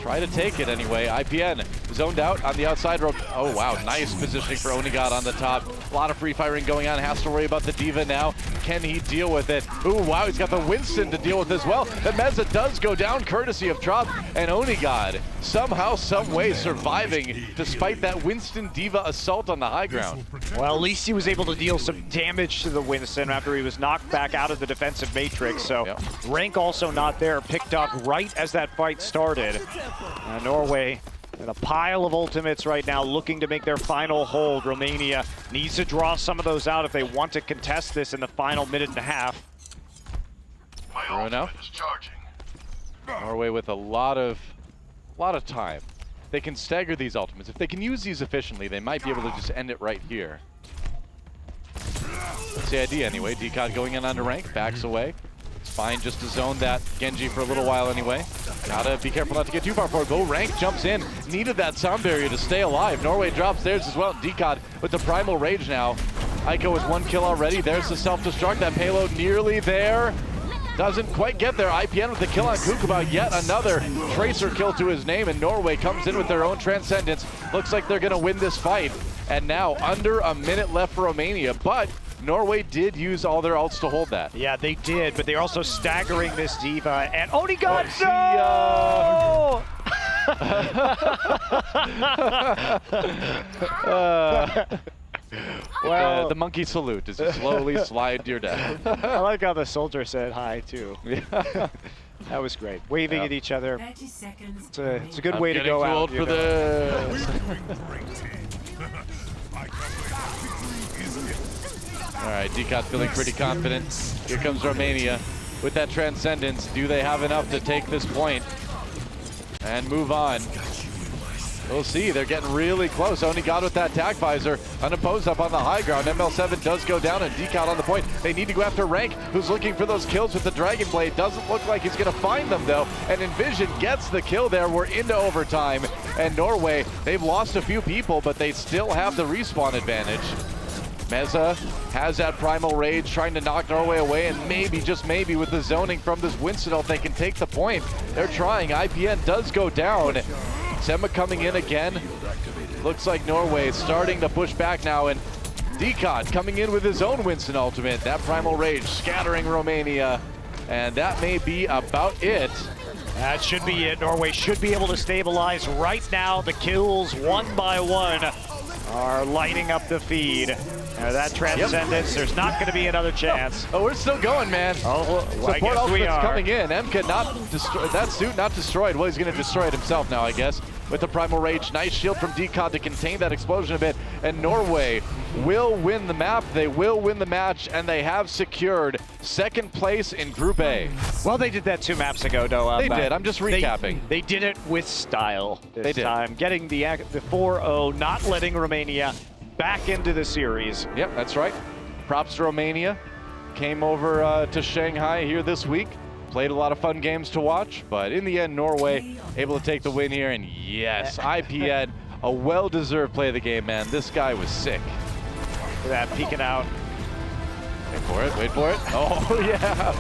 Try to take it anyway. IPN zoned out on the outside rope. Oh wow, nice positioning for Onigod on the top. A lot of free firing going on. Has to worry about the D.Va now. Can he deal with it? Ooh, wow, he's got the Winston to deal with as well. The Meza does go down courtesy of Trop, and Onigod somehow, some way surviving despite that Winston D.Va assault on the high ground. Well, at least he was able to deal some damage to the Winston after he was knocked back out of the defensive matrix. So rank also not there, picked up right as that fight started. Norway and a pile of ultimates right now looking to make their final hold. Romania needs to draw some of those out if they want to contest this in the final minute and a half. Bruno. Norway with a lot of time. They can stagger these ultimates. If they can use these efficiently, they might be able to just end it right here. That's the idea anyway. DCOD going in under rank, backs away. It's fine just to zone that Genji for a little while anyway. Gotta be careful not to get too far forward. Go rank jumps in. Needed that sound barrier to stay alive. Norway drops theirs as well. DCOD with the primal rage now. Aiko with 1 kill already. There's the self-destruct. That payload nearly there. Doesn't quite get there. IPN with the kill on Kukubao. Yet another Tracer kill to his name, and Norway comes in with their own Transcendence. Looks like they're gonna win this fight. And now under a minute left for Romania, but Norway did use all their ults to hold that. Yeah, they did, but they're also staggering this D.Va. And Onigod, Well, the monkey salute as you slowly slide to your death. I like how the soldier said hi, too. Yeah. That was great. Waving at each other. 30 seconds. It's a good way to go out. I'm getting too old for this. All right, DCOD feeling pretty confident. Here comes Romania with that Transcendence. Do they have enough to take this point and move on? We'll see. They're getting really close. Onigod with that tag visor, unopposed up on the high ground. ML7 does go down, and DCOD on the point. They need to go after Rank, who's looking for those kills with the Dragon Blade. Doesn't look like he's going to find them, though. And Envision gets the kill there. We're into overtime. And Norway, they've lost a few people, but they still have the respawn advantage. Meza has that primal rage, trying to knock Norway away, and maybe, just maybe, with the zoning from this Winston ult, they can take the point. They're trying. IPN does go down. Sema coming in again. Looks like Norway is starting to push back now, and DCOD coming in with his own Winston ultimate. That primal rage scattering Romania, and that may be about it. That should be it. Norway should be able to stabilize right now. The kills, one by one, are lighting up the feed. That Transcendence, there's not going to be another chance. Oh, we're still going, man. Oh, well, support ultimate's coming in. MK not destroyed. That suit not destroyed. Well, he's going to destroy it himself now, I guess. With the primal rage, nice shield from DCOD to contain that explosion a bit. And Norway will win the map. They will win the match, and they have secured second place in Group A. Well, they did that 2 maps ago, though. They did. I'm just recapping. They did it with style this time. Getting the 4-0, not letting Romania back into the series. Yep, that's right. Props to Romania. Came over to Shanghai here this week. Played a lot of fun games to watch, but in the end, Norway able to take the win here. And yes, IPN, a well-deserved play of the game, man. This guy was sick. Look at that, peeking out. Wait for it, wait for it. Oh, yeah.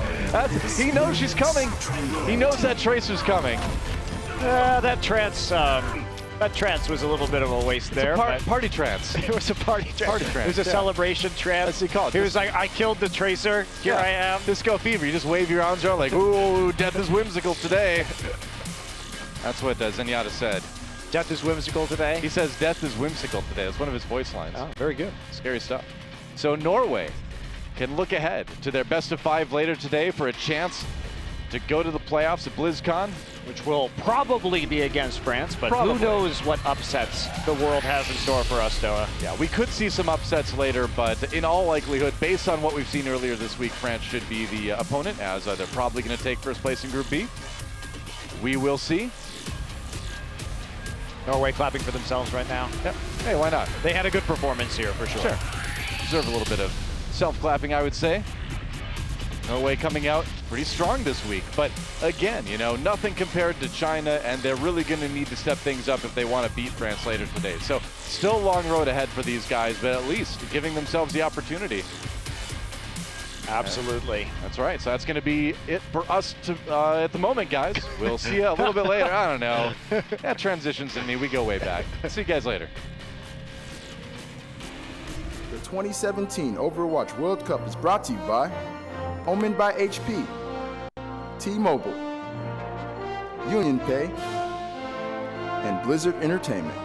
He knows she's coming. He knows that Tracer's coming. That trance was a little bit of a waste there. Party trance. It was a party trance. Party trance. It was a celebration trance. That's what He was like, I killed the Tracer. Here I am. Disco fever. You just wave your arms around like, ooh, death is whimsical today. That's what Zenyatta said. Death is whimsical today? He says death is whimsical today. That's one of his voice lines. Oh, very good. Scary stuff. So Norway can look ahead to their best of 5 later today for a chance to go to the playoffs at BlizzCon. Which will probably be against France, but who knows what upsets the world has in store for us, Doa. Yeah, we could see some upsets later, but in all likelihood, based on what we've seen earlier this week, France should be the opponent, as they're probably going to take first place in Group B. We will see. Norway clapping for themselves right now. Yep. Hey, why not? They had a good performance here, for sure. Sure. Deserve a little bit of self-clapping, I would say. Norway coming out pretty strong this week, but again, you know, nothing compared to China, and they're really going to need to step things up if they want to beat France later today. So still a long road ahead for these guys, but at least giving themselves the opportunity. Absolutely. That's right. So that's going to be it for us to, at the moment, guys. We'll see you a little bit later. I don't know. That transitions in me. We go way back. See you guys later. 2017 Overwatch World Cup is brought to you by Omened by HP, T-Mobile, Union Pay, and Blizzard Entertainment.